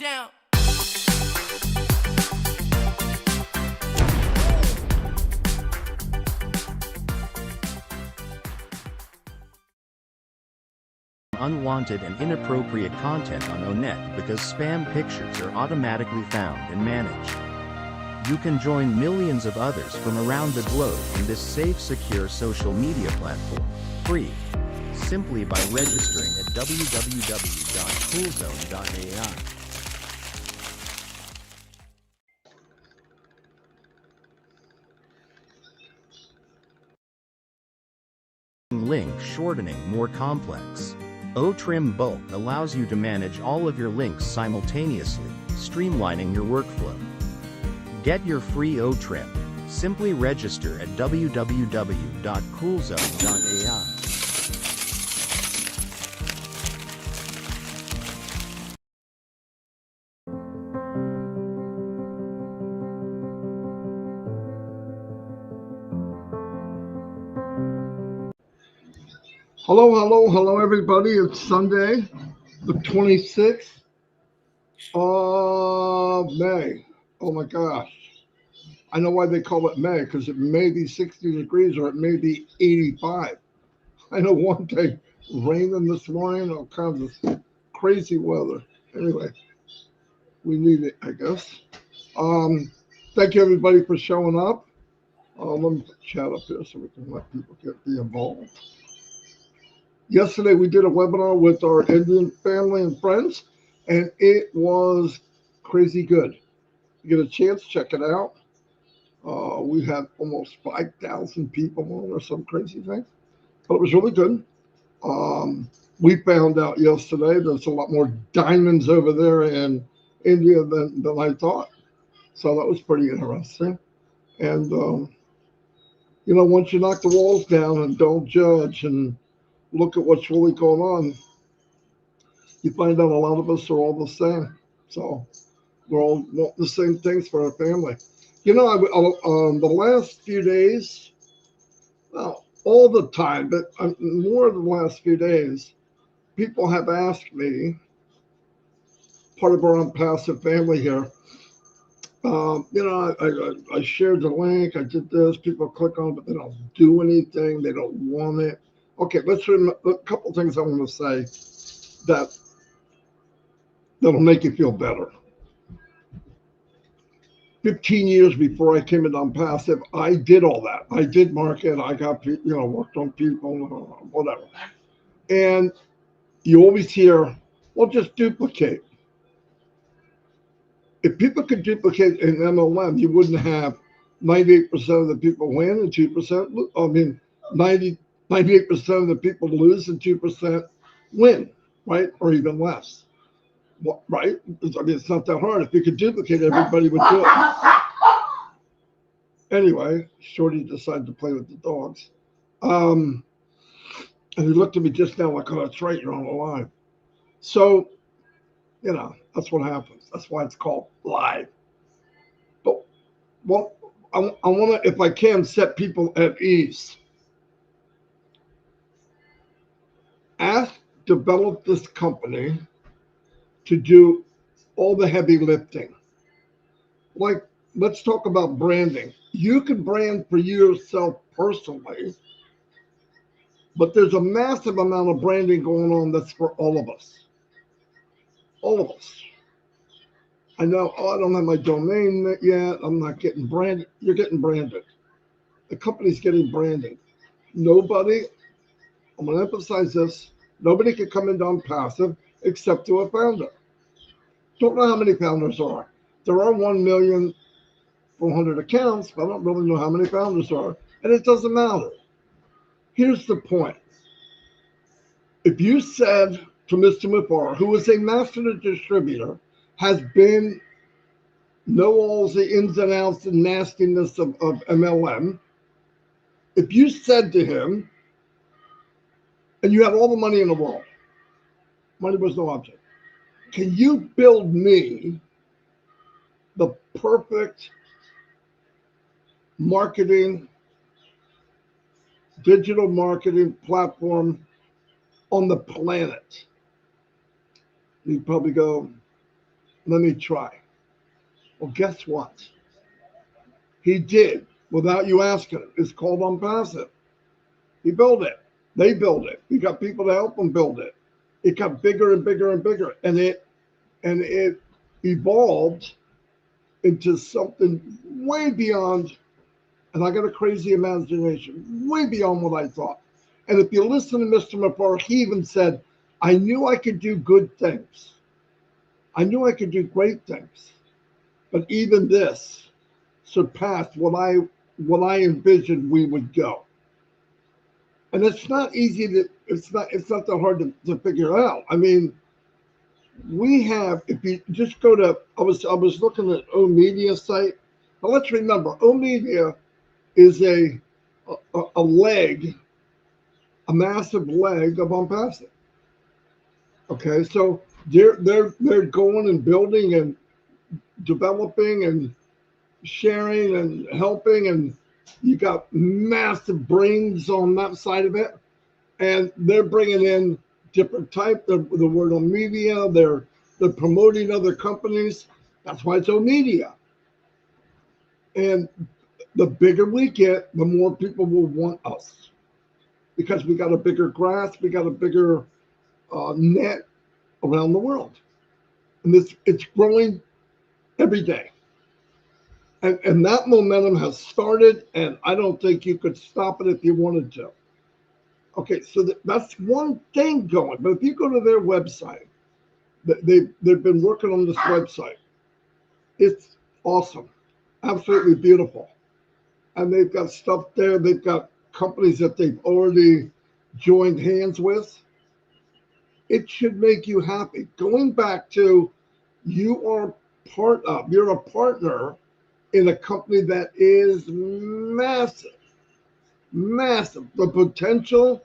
down. Unwanted and inappropriate content on Onet because spam pictures are automatically found and managed. You can join millions of others from around the globe in this safe, secure social media platform, free, simply by registering at www.coolzone.ai. Link shortening more complex. O-Trim Bulk allows you to manage all of your links simultaneously, streamlining your workflow. Get your free O-Trim. Simply register at www.coolzone.ai. Hello, everybody. It's Sunday, the 26th of May. Oh my gosh. I know why they call it May, because it may be 60 degrees or it may be 85. I know one day raining this morning, all kinds of crazy weather. Anyway, we need it, I guess. Thank you, everybody, for showing up. Let me chat up here so we can let people be involved. Yesterday, we did a webinar with our Indian family and friends, and it was crazy good. You get a chance, check it out. We had almost 5,000 people on or some crazy thing, but it was really good. We found out yesterday there's a lot more diamonds over there in India than I thought. So that was pretty interesting. And, once you knock the walls down and don't judge and look at what's really going on, you find out a lot of us are all the same. So we're all want the same things for our family. The last few days, well, all the time, but more the last few days, people have asked me, part of our Onpassive family here, I shared the link, I did this, people click on it, but they don't do anything, they don't want it. Okay, let's remember a couple things I want to say that'll make you feel better. 15 years before I came into Onpassive, I did all that. I did market, I got people, worked on people, whatever. And you always hear, well, just duplicate. If people could duplicate an MLM, you wouldn't have 98% of the people win and 2% lose. 98% of the people lose and 2% win, right? Or even less, right? It's not that hard. If you could duplicate, everybody would do it. Anyway, Shorty decided to play with the dogs. And he looked at me just now like, oh, that's right, you're on the line. So, that's what happens. That's why it's called live. But I want to, if I can, set people at ease. Develop this company to do all the heavy lifting. Like, let's talk about branding. You can brand for yourself personally, but there's a massive amount of branding going on that's for all of us. All of us. I know, I don't have my domain yet. I'm not getting branded. You're getting branded. The company's getting branding. Nobody, I'm going to emphasize this, nobody can come into Onpassive except to a founder. Don't know how many founders there are. There are 1,400,000 accounts, but I don't really know how many founders there are. And it doesn't matter. Here's the point. If you said to Mr. Mufar, who is a master distributor, has been, know all the ins and outs and nastiness of MLM, if you said to him, and you have all the money in the world, money was no object, can you build me the perfect digital marketing platform on the planet? You'd probably go, Let me try. Well, guess what? He did without you asking him. It's called Onpassive. He built it. They built it. He got people to help him build it. It got bigger and bigger and bigger, and it evolved into something way beyond. And I got a crazy imagination, way beyond what I thought. And if you listen to Mr. McFarland, he even said, "I knew I could do good things. I knew I could do great things, but even this surpassed what I envisioned we would go." And it's not easy to it's not that hard to figure out. I mean, we have, if you just go to, I was looking at O Media site. Now let's remember, O Media is a leg, a massive leg of Onpassive. Okay, so they're going and building and developing and sharing and helping, and you got massive brains on that side of it, and they're bringing in different type. The word on media, they're promoting other companies. That's why it's O Media. And the bigger we get, the more people will want us because we got a bigger grasp, we got a bigger net around the world, and it's growing every day. And that momentum has started, and I don't think you could stop it if you wanted to. Okay, so that's one thing going. But if you go to their website, they've been working on this website. It's awesome, absolutely beautiful. And they've got stuff there. They've got companies that they've already joined hands with. It should make you happy. Going back to you're a partner in a company that is massive, massive. The potential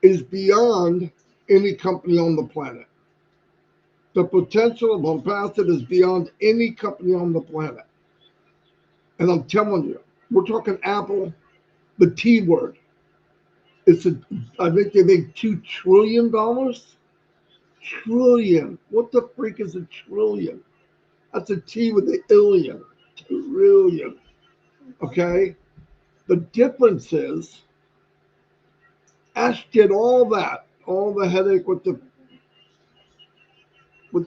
is beyond any company on the planet. The potential of Onpassive is beyond any company on the planet. And I'm telling you, we're talking Apple, the T word. I think they make $2 trillion. Trillion. What the freak is a trillion? That's a T with an illion. Trillion. Okay? The difference is Ash did all that, all the headache with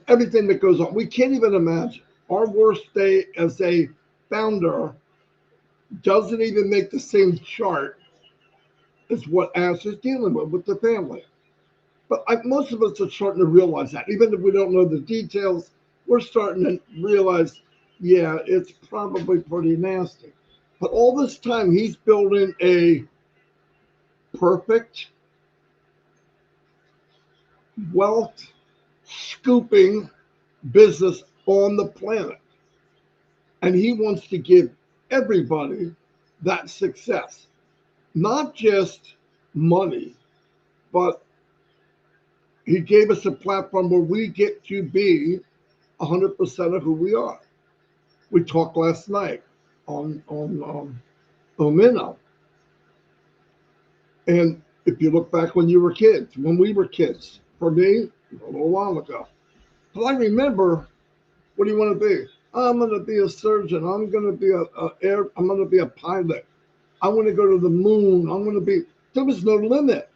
everything that goes on. We can't even imagine. Our worst day as a founder doesn't even make the same chart as what Ash is dealing with the family. But most of us are starting to realize that. Even if we don't know the details, we're starting to realize, yeah, it's probably pretty nasty. But all this time, he's building a perfect wealth scooping business on the planet. And he wants to give everybody that success, not just money, but he gave us a platform where we get to be 100% of who we are. We talked last night on Omino. And if you look back when you were kids, when we were kids, for me, a little while ago. But I remember, what do you want to be? I'm going to be a surgeon. I'm going to be I'm going to be a pilot. I want to go to the moon. I'm going to be, there was no limit.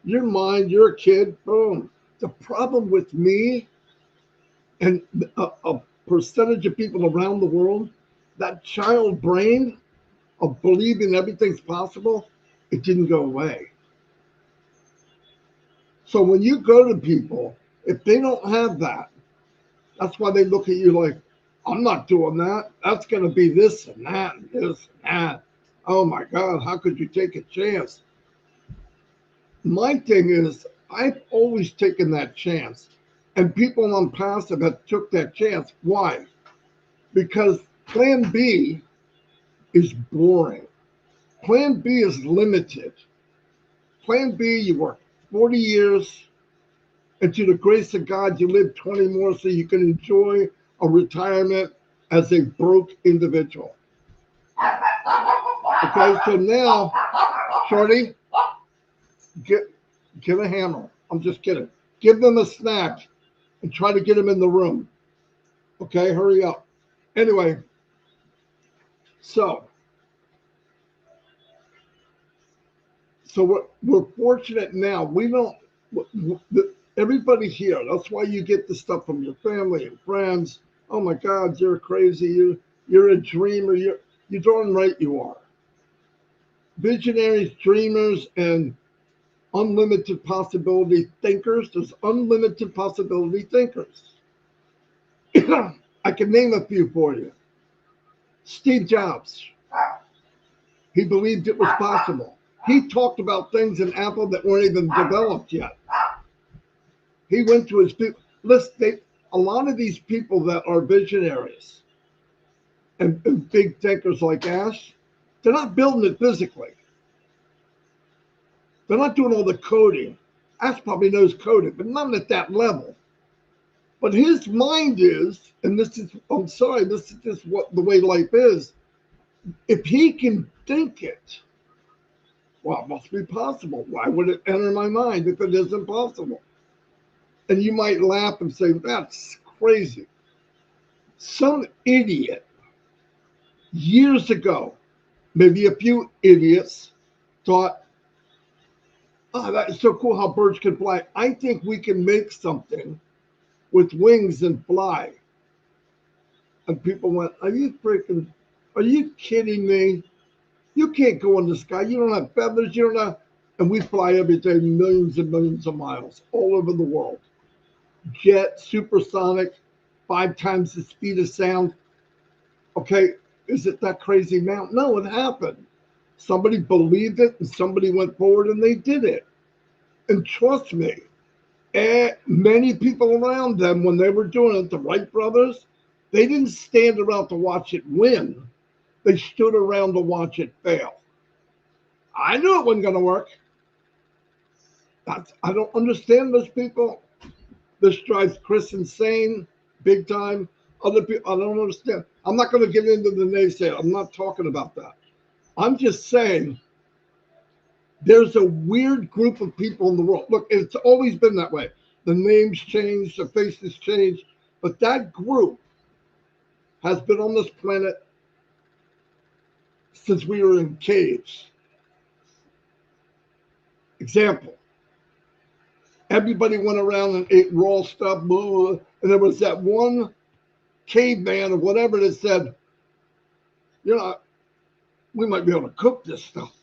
Your mind, you're a kid, boom. The problem with me and a percentage of people around the world, that child brain of believing everything's possible, it didn't go away. So when you go to people, if they don't have that, that's why they look at you like, I'm not doing that. That's going to be this and that and this and that. Oh my God, how could you take a chance? My thing is, I've always taken that chance. And people on Passive have took that chance. Why? Because plan B is boring. Plan B is limited. Plan B, you work 40 years, and to the grace of God, you live 20 more so you can enjoy a retirement as a broke individual. Okay, so now, Shorty, get a hammer. I'm just kidding. Give them a snack and try to get them in the room. Okay, hurry up. Anyway, so we're fortunate now. We don't. Everybody here. That's why you get the stuff from your family and friends. Oh my God, you're crazy. You're a dreamer. You're darn right you are. Visionaries, dreamers, and unlimited possibility thinkers. There's unlimited possibility thinkers. I can name a few for you. Steve Jobs. He believed it was possible. He talked about things in Apple that weren't even developed yet. He went to his people. Listen, a lot of these people that are visionaries and big thinkers like Ash, they're not building it physically. They're not doing all the coding. Ash probably knows coding, but not at that level. But his mind is, and this is, I'm sorry, this is just what the way life is. If he can think it, well, it must be possible. Why would it enter my mind if it isn't possible? And you might laugh and say, that's crazy. Some idiot years ago, maybe a few idiots thought, oh, that's so cool how birds can fly. I think we can make something with wings and fly. And people went, are you kidding me? You can't go in the sky. You don't have feathers. You don't have, and we fly every day millions and millions of miles all over the world. Jet, supersonic, 5 times the speed of sound. Okay, is it that crazy amount? No, it happened. Somebody believed it and somebody went forward and they did it. And trust me, many people around them, when they were doing it, the Wright brothers, they didn't stand around to watch it win. They stood around to watch it fail. I knew it wasn't going to work. I don't understand those people. This drives Chris insane, big time. Other people, I don't understand. I'm not going to get into the naysayer. I'm not talking about that. I'm just saying there's a weird group of people in the world. Look, it's always been that way. The names change, the faces change, but that group has been on this planet since we were in caves. Example. Everybody went around and ate raw stuff, blah, and there was that one caveman or whatever that said, you know, we might be able to cook this stuff.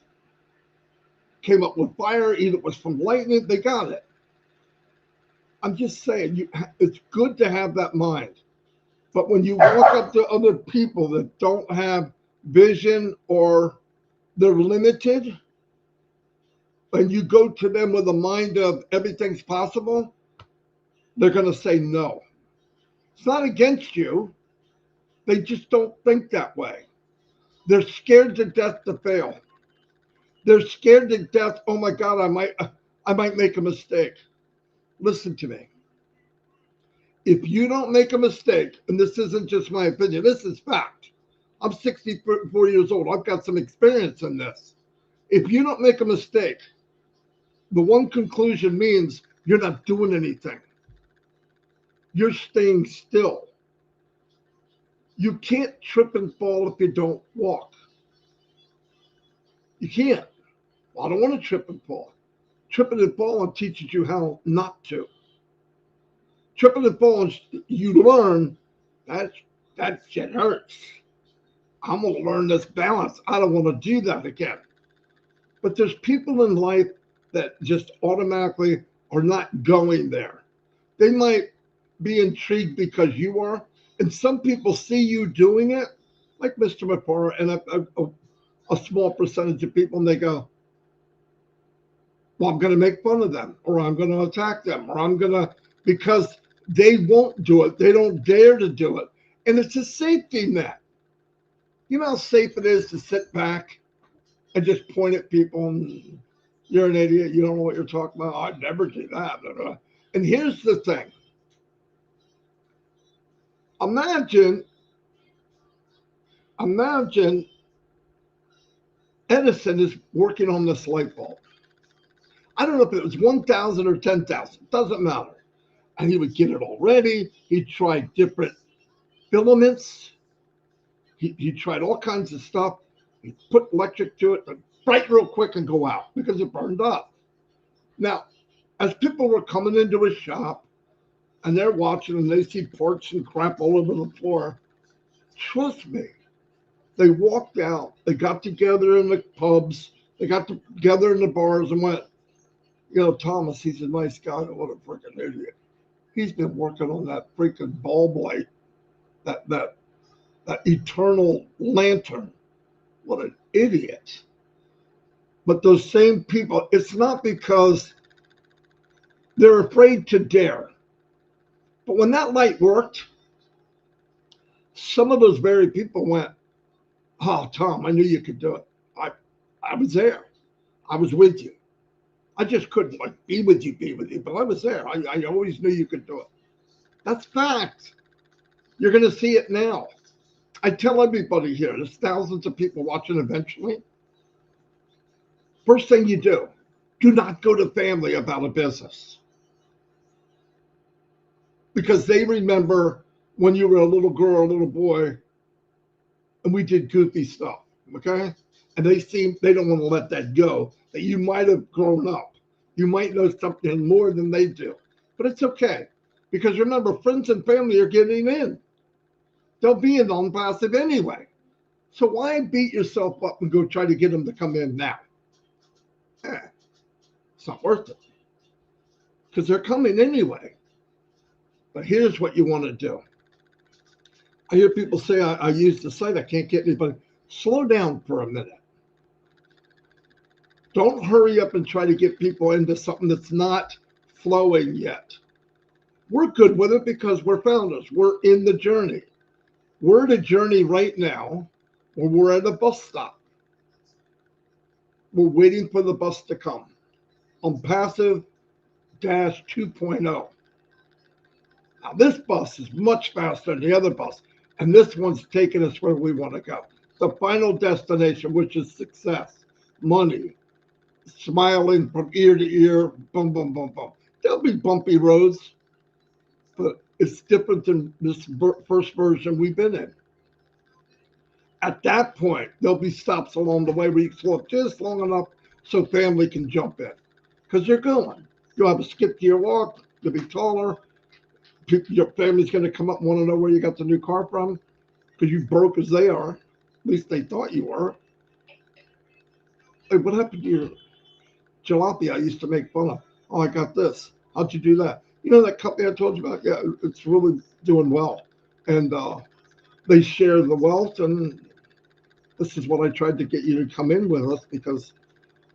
Came up with fire, either it was from lightning, they got it. I'm just saying, it's good to have that mind. But when you walk up to other people that don't have vision or they're limited, and you go to them with a mind of everything's possible, they're going to say no. It's not against you. They just don't think that way. They're scared to death to fail. They're scared to death. Oh my God, I might make a mistake. Listen to me. If you don't make a mistake, and this isn't just my opinion, this is fact. I'm 64 years old. I've got some experience in this. If you don't make a mistake, the one conclusion means you're not doing anything. You're staying still. You can't trip and fall if you don't walk. You can't. Well, I don't want to trip and fall. Tripping and falling teaches you how not to. Tripping and falling, you learn that shit hurts. I'm going to learn this balance. I don't want to do that again. But there's people in life that just automatically are not going there. They might be intrigued because you are. And some people see you doing it, like Mr. McPara and a small percentage of people, and they go, well, I'm going to make fun of them, or I'm going to attack them, or I'm going to, because they won't do it. They don't dare to do it. And it's a safety net. You know how safe it is to sit back and just point at people and you're an idiot. You don't know what you're talking about. I'd never do that. And here's the thing. Imagine Edison is working on this light bulb. I don't know if it was 1,000 or 10,000. Doesn't matter. And he would get it all ready. He'd try different filaments. He tried all kinds of stuff. He put electric to it, but bright real quick and go out because it burned up. Now, as people were coming into his shop and they're watching and they see parts and crap all over the floor, trust me, they walked out. They got together in the pubs. They got together in the bars and went, Thomas, he's a nice guy. What a freaking idiot. He's been working on that freaking bulb light, that eternal lantern. What an idiot. But those same people, it's not because they're afraid to dare. But when that light worked, some of those very people went, oh, Tom, I knew you could do it. I was there. I was with you. I just couldn't be with you, but I was there. I always knew you could do it. That's fact. You're going to see it now. I tell everybody here, there's thousands of people watching eventually. First thing you do not go to family about a business. Because they remember when you were a little girl, a little boy, and we did goofy stuff, okay? And they don't want to let that go, that you might have grown up. You might know something more than they do. But it's okay. Because remember, friends and family are getting in. They'll be in Onpassive anyway. So why beat yourself up and go try to get them to come in now? It's not worth it. Because they're coming anyway. But here's what you want to do. I hear people say, I use the site, I can't get anybody. Slow down for a minute. Don't hurry up and try to get people into something that's not flowing yet. We're good with it because we're founders. We're in the journey. We're at a journey right now where we're at a bus stop. We're waiting for the bus to come. Onpassive 2.0. Now this bus is much faster than the other bus, and this one's taking us where we want to go. The final destination, which is success, money, smiling from ear to ear, boom, boom, boom, boom. There'll be bumpy roads, but it's different than this first version we've been in. At that point, there'll be stops along the way where you slow up just long enough so family can jump in. Because you're going. You'll have a skip to your walk. You'll be taller. Your family's going to come up and want to know where you got the new car from because you broke as they are. At least they thought you were. Hey, what happened to your jalopy I used to make fun of? Oh, I got this. How'd you do that? You know that company I told you about? Yeah, it's really doing well. And they share the wealth. And this is what I tried to get you to come in with us because,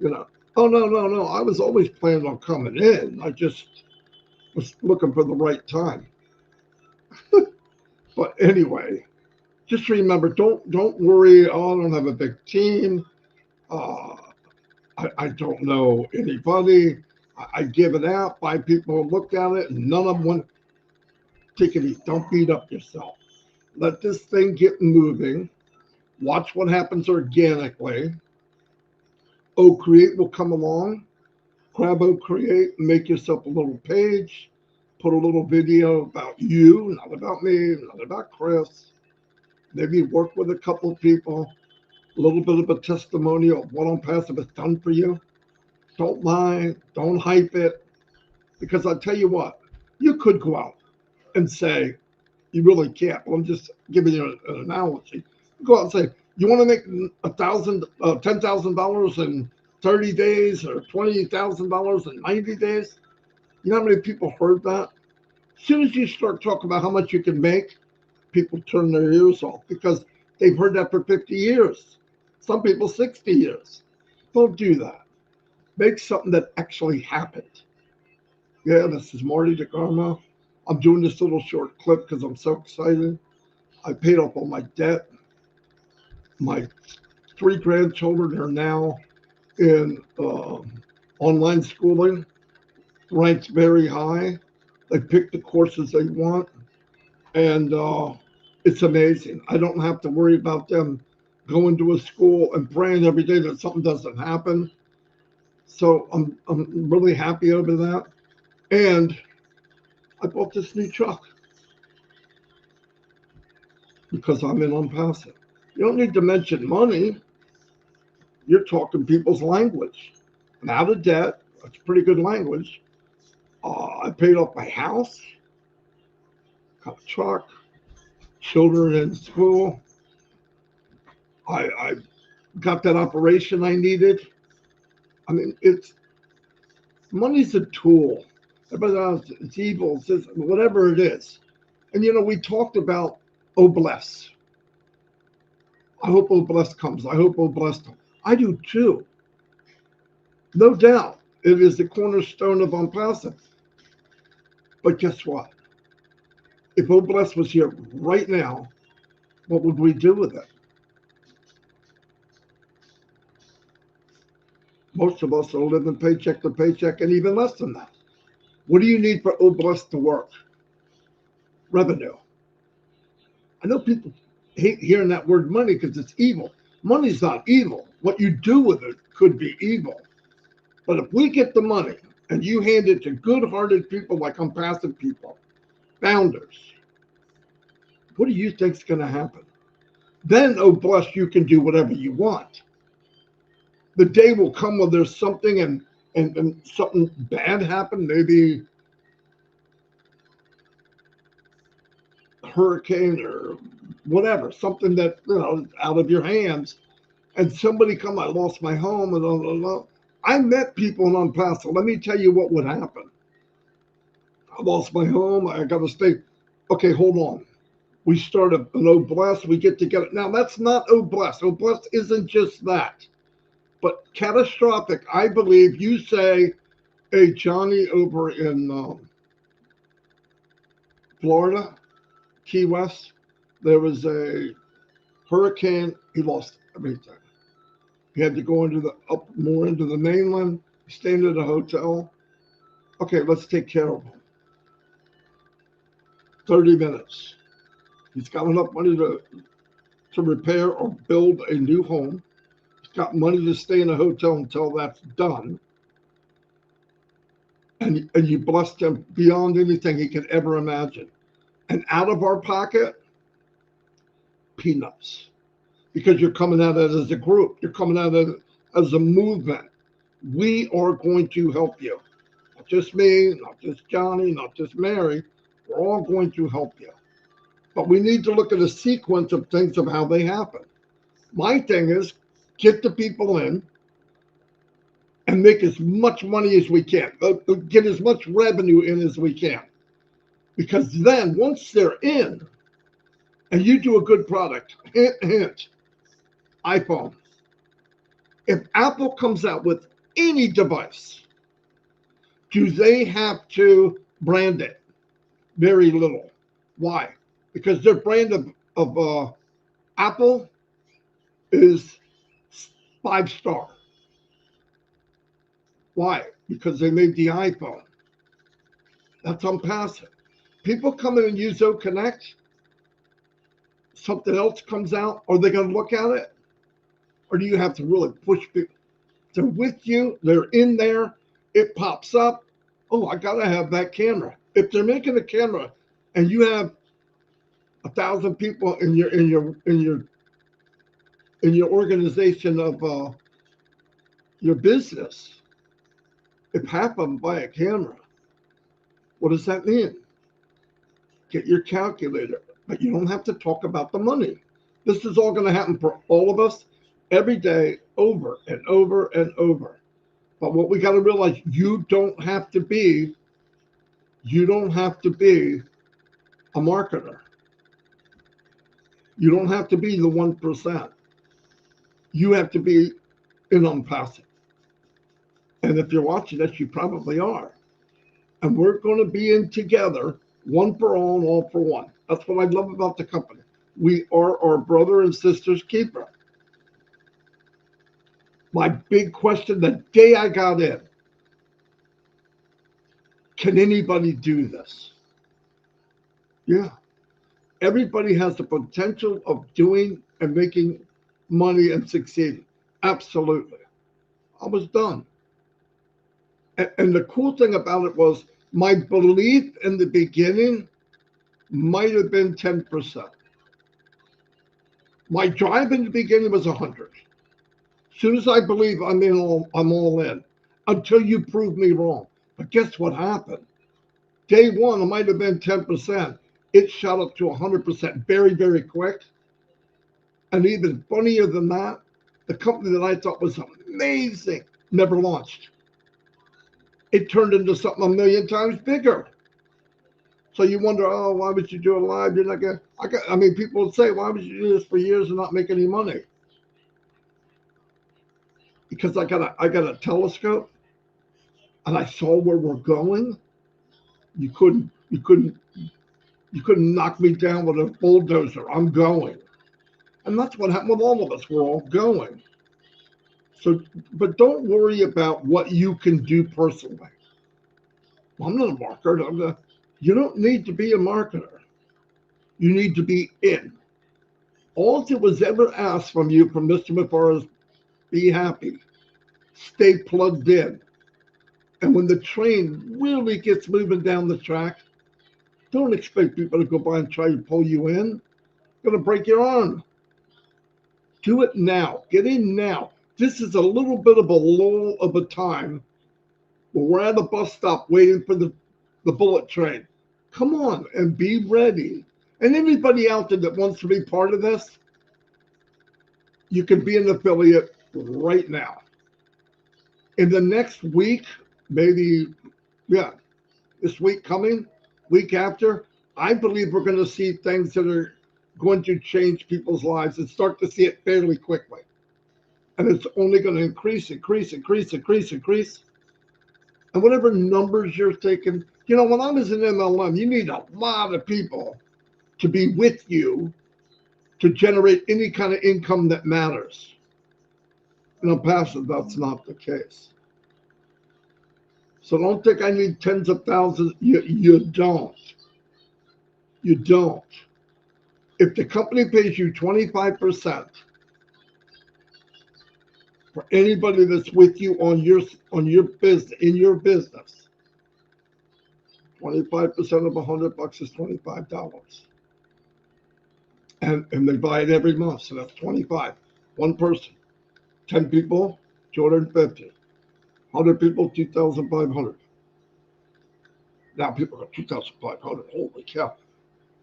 oh, no. I was always planning on coming in. I just was looking for the right time. But anyway, just remember, don't worry. Oh, I don't have a big team. I don't know anybody. I give it out. 5 people looked at it, and none of them went. Take it easy. Don't beat up yourself. Let this thing get moving. Watch what happens organically. Create will come along. Grab Create, make yourself a little page. Put a little video about you, not about me, not about Chris. Maybe work with a couple of people. A little bit of a testimonial of what Onpassive has done for you. Don't lie. Don't hype it. Because I'll tell you what, you could go out and say, you really can't. Well, I'm just giving you an analogy. Go out and say, you want to make $10,000 in 30 days or $20,000 in 90 days? You know how many people heard that? As soon as you start talking about how much you can make, people turn their ears off because they've heard that for 50 years. Some people 60 years. Don't do that. Make something that actually happened. Yeah, this is Marty DeGarmo. I'm doing this little short clip because I'm so excited. I paid off all my debt. My 3 grandchildren are now in online schooling, ranked very high. They pick the courses they want, and it's amazing. I don't have to worry about them going to a school and praying every day that something doesn't happen. So I'm really happy over that. And I bought this new truck. because I'm in Onpassive. You don't need to mention money. You're talking people's language. I'm out of debt. That's pretty good language. I paid off my house, got a truck, children in school. I got that operation I needed. I mean, money's a tool. Everybody else, it's evil, it's this, whatever it is. And we talked about oh bless. I hope oh bless comes. I hope oh bless comes. I do too. No doubt. It is the cornerstone of Onpassive. But guess what? If oh bless was here right now, what would we do with it? Most of us are living paycheck to paycheck and even less than that. What do you need for oh bless to work? Revenue. I know people hate hearing that word money because it's evil. Money's not evil. What you do with it could be evil. But if we get the money and you hand it to good-hearted people like Onpassive people, founders, what do you think's going to happen? Then, oh bless, you can do whatever you want. The day will come when there's something and something bad happened, maybe a hurricane or whatever, something that out of your hands, and somebody come, I lost my home, and blah, blah, blah. I met people in Onpassive. Let me tell you what would happen. I lost my home. I got to stay. Okay, hold on. We start an oh bless. We get together. Now, that's not oh bless. Oh bless isn't just that. But catastrophic, I believe you say, hey, Johnny over in Florida, Key West, there was a hurricane. He lost everything. He had to go up more into the mainland, staying at a hotel. Okay, let's take care of him. 30 minutes. He's got enough money to repair or build a new home. He's got money to stay in a hotel until that's done. And you blessed him beyond anything he could ever imagine. And out of our pocket, peanuts. Because you're coming at it as a group. You're coming at it as a movement. We are going to help you. Not just me, not just Johnny, not just Mary. We're all going to help you. But we need to look at a sequence of things of how they happen. My thing is get the people in and make as much money as we can. Get as much revenue in as we can. Because then once they're in and you do a good product, hint, hint, iPhone. If Apple comes out with any device, do they have to brand it? Very little. Why? Because their brand of Apple is 5-star. Why? Because they made the iPhone. That's Onpassive. People come in and use O Connect. Something else comes out. Are they going to look at it? Or do you have to really push people? They're with you. They're in there. It pops up. Oh, I got to have that camera. If they're making a camera and you have 1,000 people in your organization of your business, if half of them buy a camera, what does that mean? Get your calculator, but you don't have to talk about the money. This is all going to happen for all of us every day, over and over and over. But what we got to realize, you don't have to be a marketer. You don't have to be the 1%. You have to be in Onpassive. And if you're watching this, you probably are. And we're going to be in together, one for all and all for one. That's what I love about the company. We are our brother and sister's keeper. My big question the day I got in, can anybody do this? Yeah. Everybody has the potential of doing and making money and succeeding. Absolutely. I was done. And the cool thing about it was my belief in the beginning might have been 10%. My drive in the beginning was 100. As soon as I believe I'm all in until you prove me wrong. But guess what happened? Day one, it might have been 10%. It shot up to 100% very, very quick. And even funnier than that, the company that I thought was amazing never launched. It turned into something a million times bigger. So you wonder, oh, why would you do it live? You're not gonna. I mean, people would say, why would you do this for years and not make any money? Because I got a telescope, and I saw where we're going. You couldn't knock me down with a bulldozer. I'm going, and that's what happened with all of us. We're all going. So, but don't worry about what you can do personally. I'm not a marketer. You don't need to be a marketer. You need to be in. All that was ever asked from you from Mr. Mafar is be happy, stay plugged in. And when the train really gets moving down the track, don't expect people to go by and try to pull you in. Going to break your arm. Do it now. Get in now. This is a little bit of a lull of a time where we're at a bus stop waiting for the bullet train. Come on and be ready. And anybody out there that wants to be part of this, you can be an affiliate right now. In the next week, maybe, this week coming, week after, I believe we're going to see things that are going to change people's lives and start to see it fairly quickly. And it's only going to increase. And whatever numbers you're taking, when I was in MLM, you need a lot of people to be with you to generate any kind of income that matters. In Onpassive, that's not the case. So don't think I need tens of thousands. You don't. You don't. If the company pays you 25% for anybody that's with you on your business, in your business, 25% of $100 is $25. And they buy it every month, so that's 25. One person. 10 people, 250. 100 people, 2,500. Now people go, 2,500. Holy cow.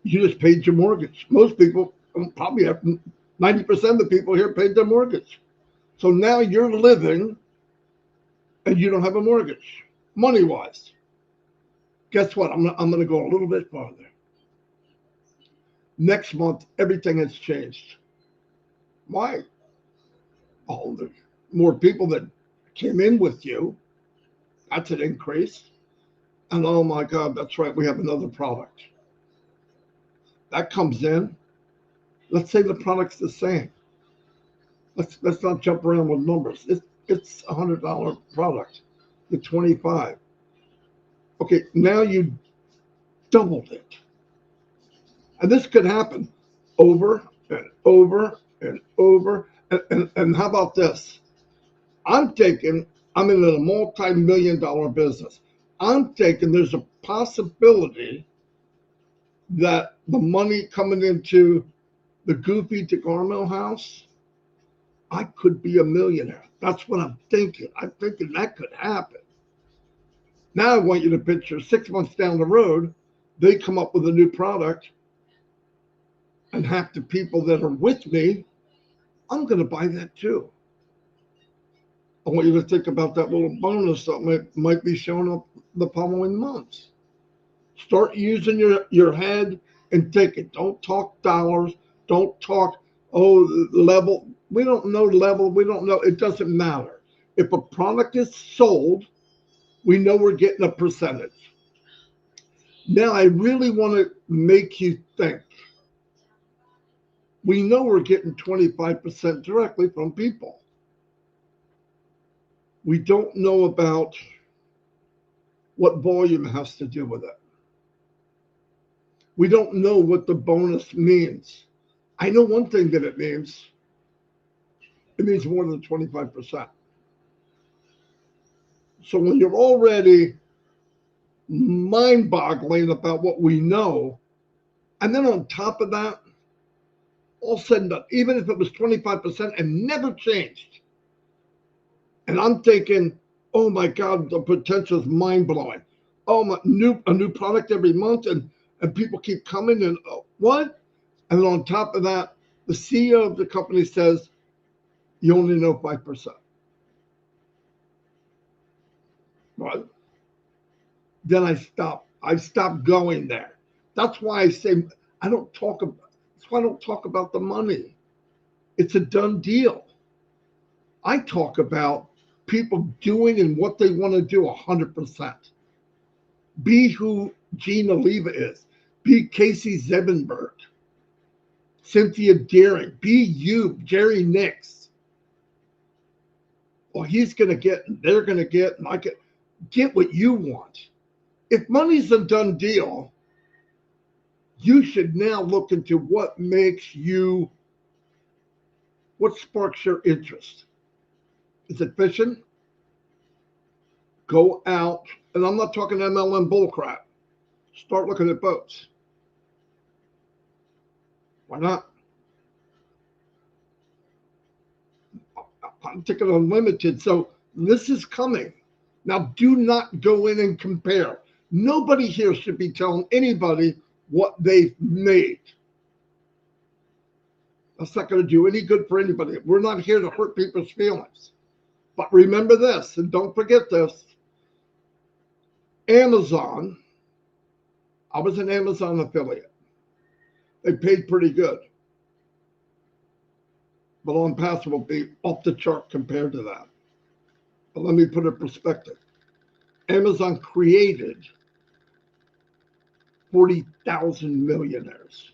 You just paid your mortgage. Most people, probably 90% of the people here paid their mortgage. So now you're living and you don't have a mortgage, money-wise. Guess what? I'm going to go a little bit farther. Next month, everything has changed. Why? Oh, there's more people that came in with you. That's an increase. And oh my God, that's right. We have another product. That comes in. Let's say the product's the same. Let's not jump around with numbers. It's $100 product. The 25. Okay, now you doubled it. And this could happen over and over and over. And how about this? I'm in a multi-million-dollar business. I'm thinking there's a possibility that the money coming into the Goofy DeGarmo house, I could be a millionaire. That's what I'm thinking. I'm thinking that could happen. Now I want you to picture 6 months down the road, they come up with a new product, and half the people that are with me, I'm going to buy that too. I want you to think about that little bonus that might be showing up the following months. Start using your head and think it. Don't talk dollars. Don't talk, level. We don't know level. We don't know. It doesn't matter. If a product is sold, we know we're getting a percentage. Now, I really want to make you think. We know we're getting 25% directly from people. We don't know about what volume has to do with it. We don't know what the bonus means. I know one thing that it means. It means more than 25%. So when you're already mind-boggling about what we know, and then on top of that, all said and done, even if it was 25% and never changed. And I'm thinking, oh my God, the potential is mind blowing. Oh, a new product every month, and people keep coming, and what? And then on top of that, the CEO of the company says, you only know 5%. What? Then I stop. I stopped going there. That's why I say I don't talk about. That's why I don't talk about the money. It's a done deal. I talk about people doing and what they want to do 100%. Be who Gina Leva is. Be Casey Zebenberg, Cynthia Deering. Be you, Jerry Nix. Well, he's going to get, and they're going to get, and I get what you want. If money's a done deal, you should now look into what makes you, what sparks your interest. Is it fishing? Go out, and I'm not talking MLM bullcrap. Start looking at boats. Why not? I'm taking unlimited, so this is coming. Now, do not go in and compare. Nobody here should be telling anybody what they've made. That's not going to do any good for anybody. We're not here to hurt people's feelings. But remember this, and don't forget this. Amazon, I was an Amazon affiliate. They paid pretty good. But Onpassive will be off the chart compared to that. But let me put it in perspective. Amazon created 40,000 millionaires.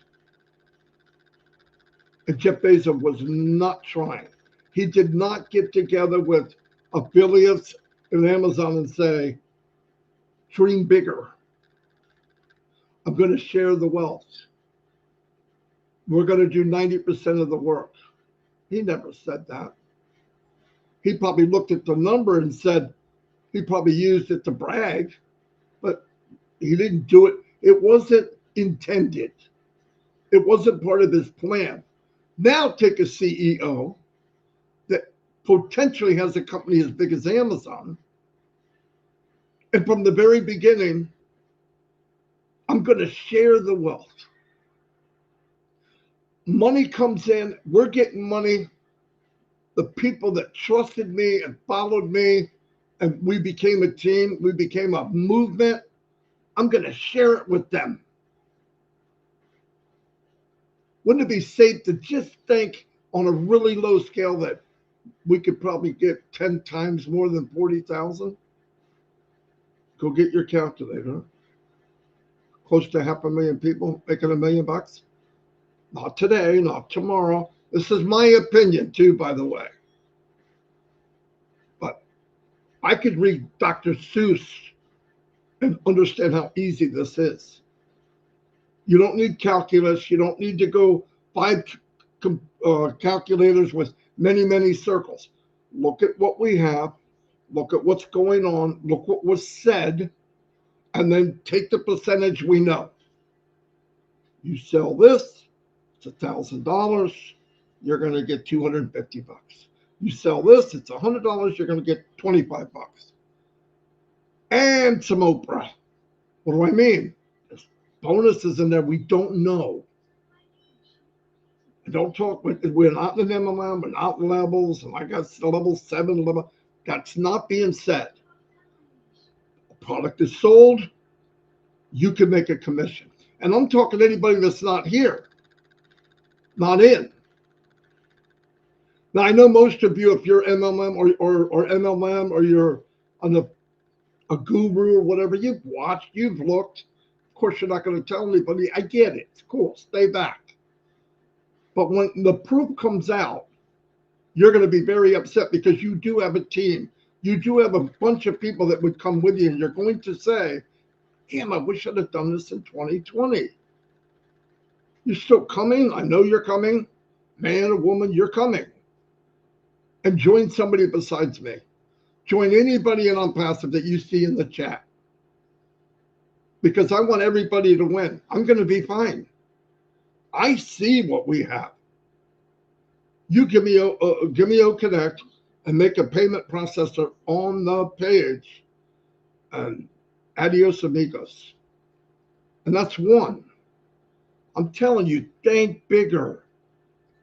And Jeff Bezos was not trying. He did not get together with affiliates in Amazon and say, dream bigger. I'm going to share the wealth. We're going to do 90% of the work. He never said that. He probably looked at the number and said, he probably used it to brag, but he didn't do it. It wasn't intended. It wasn't part of his plan. Now take a CEO that potentially has a company as big as Amazon. And from the very beginning, I'm going to share the wealth. Money comes in, we're getting money. The people that trusted me and followed me, and we became a team, we became a movement, I'm going to share it with them. Wouldn't it be safe to just think on a really low scale that we could probably get 10 times more than 40,000? Go get your calculator. Close to 500,000 people making $1 million bucks. Not today, not tomorrow. This is my opinion too, by the way. But I could read Dr. Seuss and understand how easy this is. You don't need calculus. You don't need to go 5 calculators with many, many circles. Look at what we have. Look at what's going on. Look what was said. And then take the percentage we know. You sell this, it's $1,000. You're going to get 250 bucks. You sell this, it's $100. You're going to get 25 bucks. And some Oprah. What do I mean? There's bonuses in there we don't know. And don't talk with, we're not in MLM, we're not levels, and I got level 7 level. That's not being said. A product is sold, you can make a commission. And I'm talking to anybody that's not here, not in. Now, I know most of you, if you're MLM or MLM or you're on a guru or whatever, you've watched, you've looked. Of course, you're not going to tell anybody. I get it. It's cool. Stay back. But when the proof comes out, you're going to be very upset because you do have a team. You do have a bunch of people that would come with you, and you're going to say, damn, I wish I'd have done this in 2020. You're still coming. I know you're coming. Man or woman, you're coming. And join somebody besides me. Join anybody in Onpassive that you see in the chat. Because I want everybody to win. I'm going to be fine. I see what we have. You give me O Connect and make a payment processor on the page, and adios amigos. And that's one. I'm telling you, think bigger.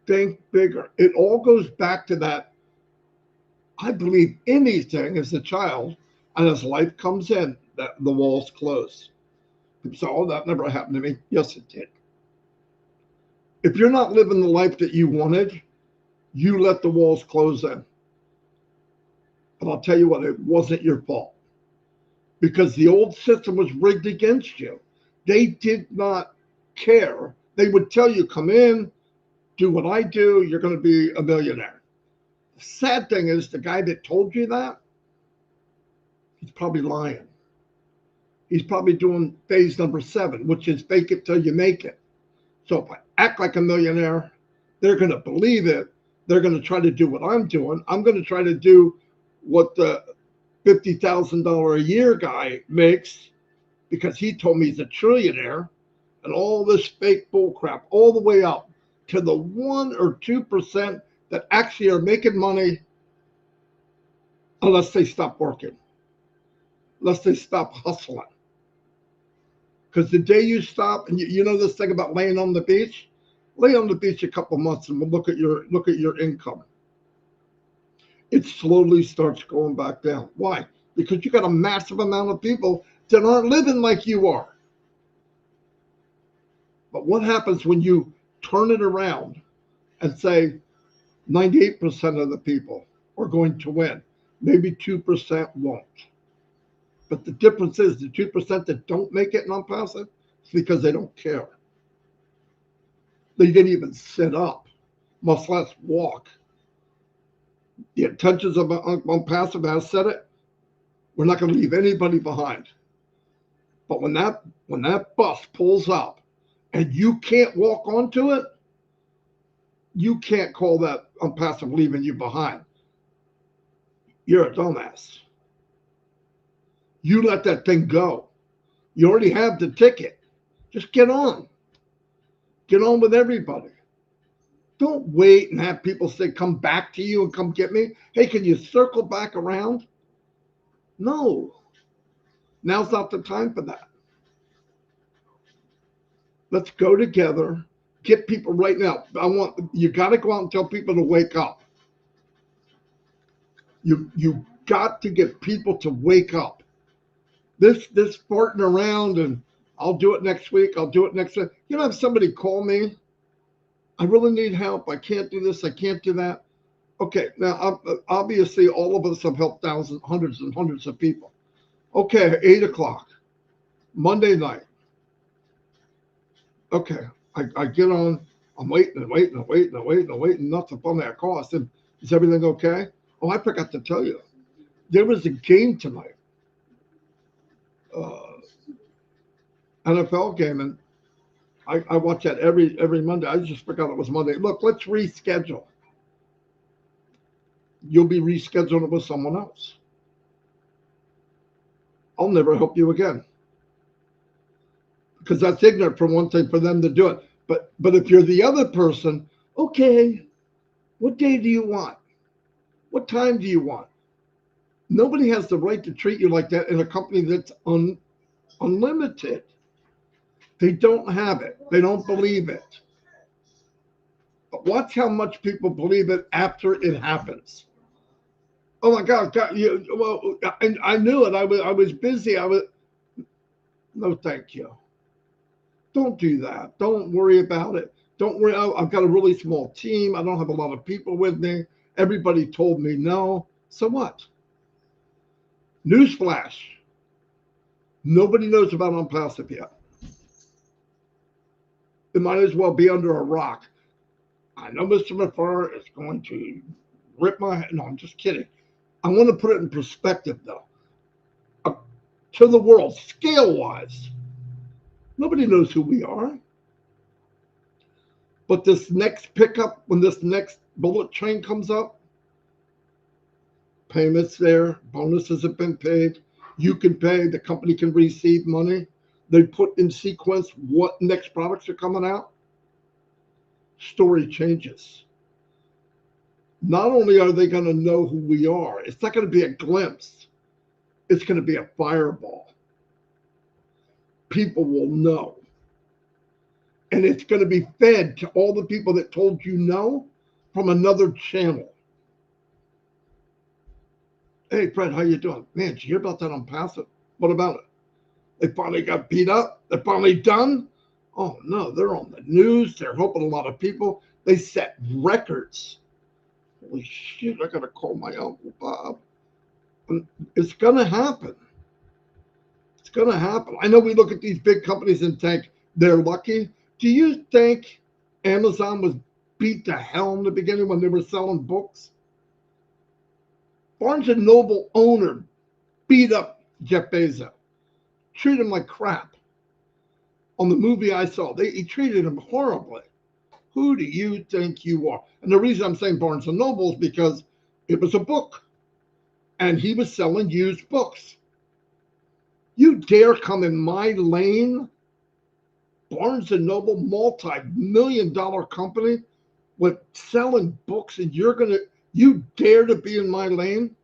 Think bigger. It all goes back to that. I believe anything as a child, and as life comes in, that the walls close. People say, "Oh, that never happened to me." Yes, it did. If you're not living the life that you wanted, you let the walls close in. But I'll tell you what, it wasn't your fault because the old system was rigged against you. They did not care. They would tell you, come in, do what I do, you're going to be a millionaire. The sad thing is, the guy that told you that, he's probably lying. He's probably doing phase number 7, which is fake it till you make it. So if I act like a millionaire, they're going to believe it. They're going to try to do what I'm doing. I'm going to try to do what the $50,000 a year guy makes because he told me he's a trillionaire, and all this fake bull crap all the way up to the 1 or 2% that actually are making money unless they stop working, unless they stop hustling. Because the day you stop, and you know this thing about laying on the beach, lay on the beach a couple months and we'll look at your income. It slowly starts going back down. Why? Because you got a massive amount of people that aren't living like you are. But what happens when you turn it around and say 98% of the people are going to win? Maybe 2% won't. But the difference is the 2% that don't make it in Onpassive, it's because they don't care. They didn't even sit up, much less walk. The intentions of Onpassive has said it. We're not going to leave anybody behind. But when that bus pulls up and you can't walk onto it, you can't call that Onpassive leaving you behind. You're a dumbass. You let that thing go. You already have the ticket. Just get on. Get on with everybody. Don't wait and have people say, come back to you and come get me. Hey, can you circle back around? No. Now's not the time for that. Let's go together. Get people right now. You got to go out and tell people to wake up. You got to get people to wake up. This farting around and I'll do it next week. I'll do it next week. You know, have somebody call me. I really need help. I can't do this. I can't do that. Okay, now obviously all of us have helped thousands, hundreds and hundreds of people. Okay, 8 o'clock, Monday night. Okay, I get on. I'm waiting. Nothing from that call. I said, is everything okay? Oh, I forgot to tell you. There was a game tonight. NFL game, and I watch that every Monday. I just forgot it was Monday. Look, let's reschedule. You'll be rescheduling it with someone else. I'll never help you again. Because that's ignorant for one thing for them to do it. But if you're the other person, okay, what day do you want? What time do you want? Nobody has the right to treat you like that in a company that's unlimited. They don't have it. They don't believe it. But watch how much people believe it after it happens. Oh my God! And I knew it. I was busy. No, thank you. Don't do that. Don't worry about it. Don't worry. I've got a really small team. I don't have a lot of people with me. Everybody told me no. So what? Newsflash. Nobody knows about Onpassive yet. It might as well be under a rock. I know Mr. McFarr is going to rip my head. No, I'm just kidding. I want to put it in perspective, though. To the world, scale-wise, nobody knows who we are. But this next pickup, when this next bullet train comes up, payments there, bonuses have been paid. You can pay, the company can receive money. They put in sequence what next products are coming out. Story changes. not only are they going to know who we are, it's not going to be a glimpse, it's going to be a fireball. People will know. And it's going to be fed to all the people that told you no from another channel. Hey, Fred, how you doing? Man, did you hear about that Onpassive? What about it? They finally got beat up? They're finally done? Oh, no, they're on the news. They're helping a lot of people. They set records. Holy shit, I got to call my Uncle Bob. It's going to happen. It's going to happen. I know we look at these big companies and think they're lucky. Do you think Amazon was beat to hell in the beginning when they were selling books? Barnes & Noble owner beat up Jeff Bezos, treated him like crap. On the movie I saw, he treated him horribly. Who do you think you are? And the reason I'm saying Barnes & Noble is because it was a book, and he was selling used books. You dare come in my lane? Barnes & Noble, multi-million-dollar company with selling books, and you dare to be in my lane?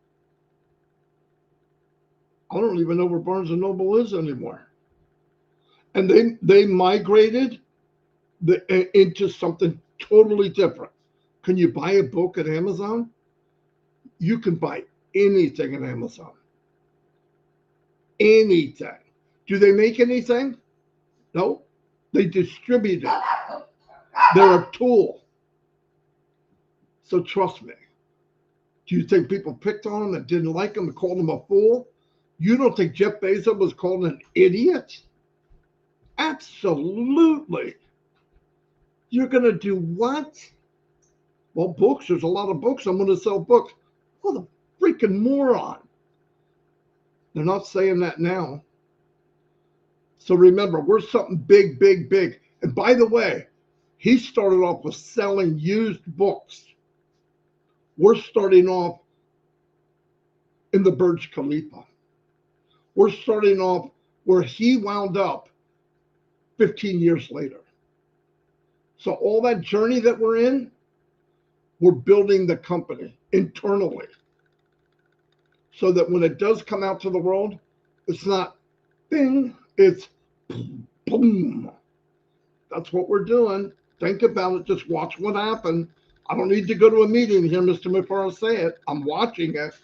I don't even know where Barnes & Noble is anymore. And they migrated into something totally different. Can you buy a book at Amazon? You can buy anything at Amazon. Anything. Do they make anything? No. They distribute it. They're a tool. So trust me. Do you think people picked on him and didn't like him and called him a fool? You don't think Jeff Bezos was called an idiot? Absolutely. You're going to do what? Well, books. There's a lot of books. I'm going to sell books. What a freaking moron. They're not saying that now. So remember, we're something big, big, big. And by the way, he started off with selling used books. We're starting off in the Burj Khalifa. We're starting off where he wound up 15 years later. So all that journey that we're in, we're building the company internally so that when it does come out to the world, it's not bing, it's boom. That's what we're doing. Think about it. Just watch what happened. I don't need to go to a meeting here, Mr. McFarland, say it. I'm watching it.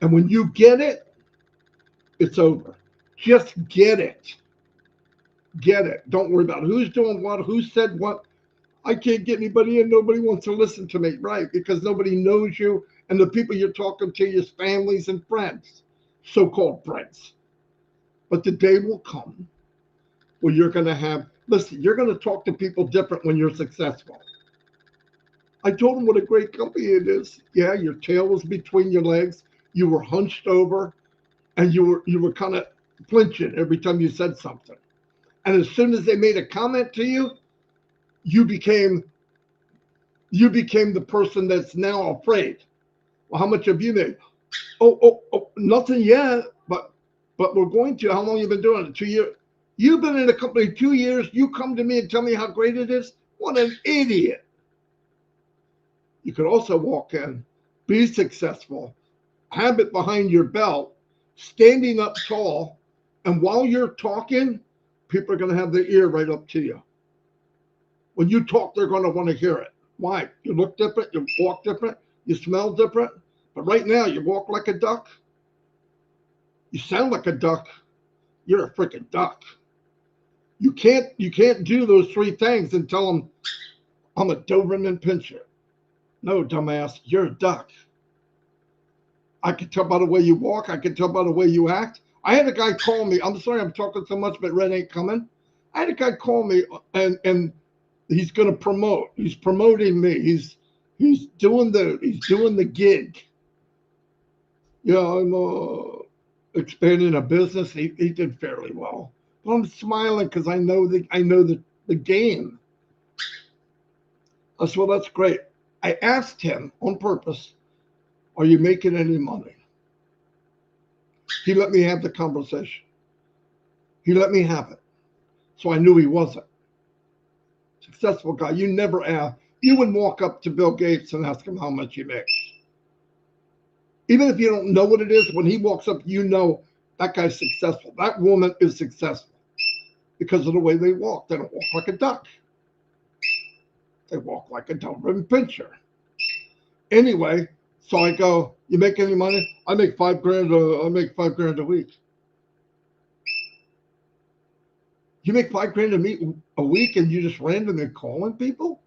And when you get it, it's over. Just get it. Get it. Don't worry about who's doing what, who said what. I can't get anybody in. Nobody wants to listen to me, right? Because nobody knows you. And the people you're talking to is families and friends, so-called friends. But the day will come where you're going to have, listen, you're going to talk to people different when you're successful. I told them what a great company it is. Yeah, your tail was between your legs. You were hunched over, and you were kind of flinching every time you said something. And as soon as they made a comment to you, you became the person that's now afraid. Well, how much have you made? Oh, nothing yet, but we're going to. How long have you been doing it? 2 years. You've been in the company 2 years. You come to me and tell me how great it is? What an idiot. You could also walk in, be successful, have it behind your belt, standing up tall, and while you're talking, people are going to have their ear right up to you. When you talk, they're going to want to hear it. Why? You look different, you walk different, you smell different. But right now, you walk like a duck. You sound like a duck. You're a freaking duck. You can't do those three things and tell them, I'm a Doberman Pinscher. No, dumbass, you're a duck. I can tell by the way you walk. I can tell by the way you act. I had a guy call me. I'm sorry I'm talking so much, but Red ain't coming. I had a guy call me, and he's going to promote. He's promoting me. He's doing the gig. You know, I'm expanding a business. He did fairly well. But I'm smiling because I know the game. I said, well, that's great. I asked him on purpose, are you making any money? He let me have the conversation. He let me have it. So I knew he wasn't. Successful guy. You never ask. You would walk up to Bill Gates and ask him how much he makes. Even if you don't know what it is, when he walks up, you know that guy's successful. That woman is successful because of the way they walk. They don't walk like a duck. They walk like a Doberman Pinscher. Anyway, so I go, you make any money? I make $5,000. I make $5,000 a week. You make $5,000 a week and you just randomly calling people?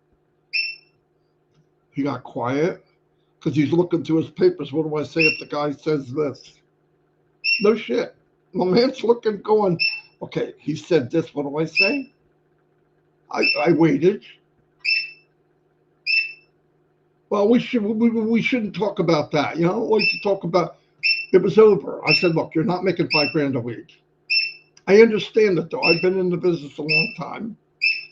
He got quiet because he's looking through his papers. What do I say if the guy says this? No shit. My man's looking, going, okay, he said this. What do I say? I waited. Well, we shouldn't talk about that. You know, we should talk about. It was over. I said, look, you're not making $5,000 a week. I understand it though. I've been in the business a long time.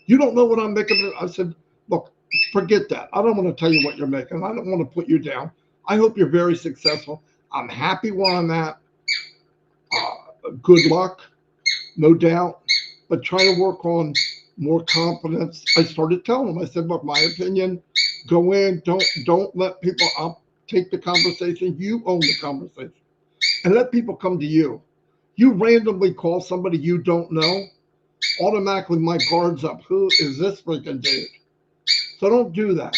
You don't know what I'm making. I said, look, forget that. I don't want to tell you what you're making. I don't want to put you down. I hope you're very successful. I'm happy where I'm at. Good luck, no doubt. But try to work on more confidence. I started telling him. I said, look, my opinion. Go in. Don't let people up. Take the conversation. You own the conversation, and let people come to you. You randomly call somebody you don't know, automatically my guard's up. Who is this freaking dude? So don't do that.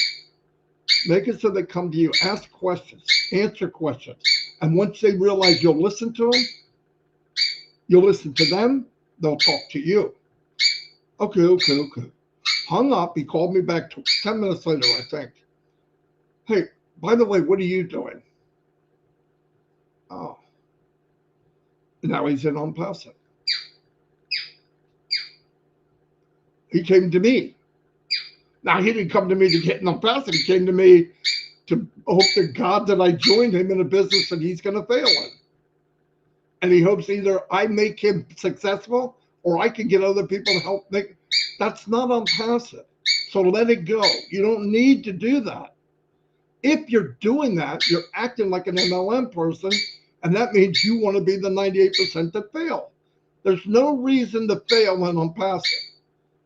Make it so they come to you. Ask questions. Answer questions. And once they realize you'll listen to them, you'll listen to them, they'll talk to you. Okay. Hung up. He called me back 10 minutes later, I think. Hey, by the way, what are you doing? Oh. Now he's in Onpassive. He came to me. Now, he didn't come to me to get in Onpassive. He came to me to hope to God that I joined him in a business that he's going to fail in. And he hopes either I make him successful or I can get other people to help make. That's not Onpassive. So let it go. You don't need to do that. If you're doing that, you're acting like an MLM person, and that means you want to be the 98% that fail. There's no reason to fail when Onpassive.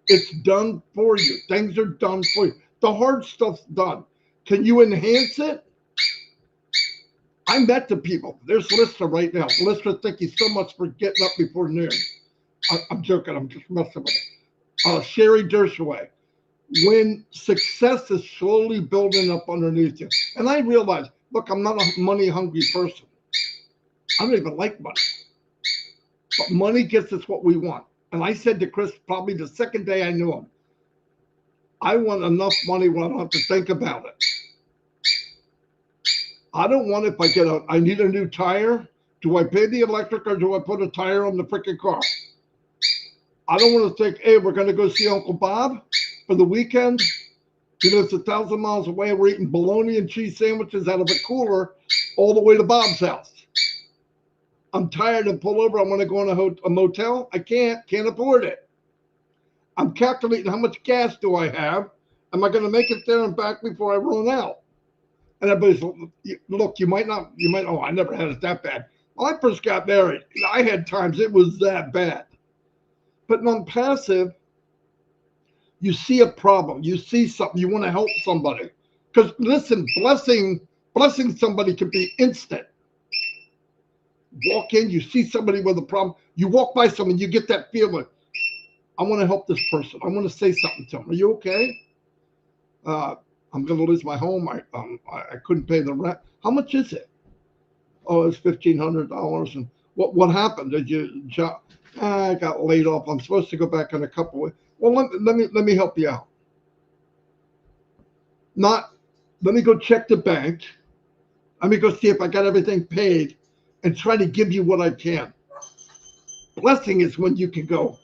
It's done for you. Things are done for you. The hard stuff's done. Can you enhance it? I met the people. There's Lister right now. Lister, thank you so much for getting up before noon. I'm joking. I'm just messing with it. Sherry Dershoway. When success is slowly building up underneath you. And I realize, look, I'm not a money-hungry person. I don't even like money. But money gets us what we want. And I said to Chris probably the second day I knew him, I want enough money where I don't have to think about it. I don't want if I need a new tire, do I pay the electric or do I put a tire on the freaking car? I don't want to think, hey, we're going to go see Uncle Bob for the weekend. You know, it's 1,000 miles away. We're eating bologna and cheese sandwiches out of a cooler all the way to Bob's house. I'm tired and pull over. I want to go in a motel. I can't afford it. I'm calculating how much gas do I have. Am I going to make it there and back before I run out? And everybody's, look, oh, I never had it that bad. When I first got married, I had times it was that bad. But Onpassive, you see a problem, you see something, you want to help somebody. Because listen, blessing somebody can be instant. Walk in, you see somebody with a problem, you walk by someone, you get that feeling. I want to help this person. I want to say something to them. Are you okay? I'm going to lose my home. I couldn't pay the rent. How much is it? Oh, it's $1,500. And what happened? Did you job? I got laid off. I'm supposed to go back in a couple of weeks. Well, let me help you out. Let me go check the bank. Let me go see if I got everything paid and try to give you what I can. Blessing is when you can go,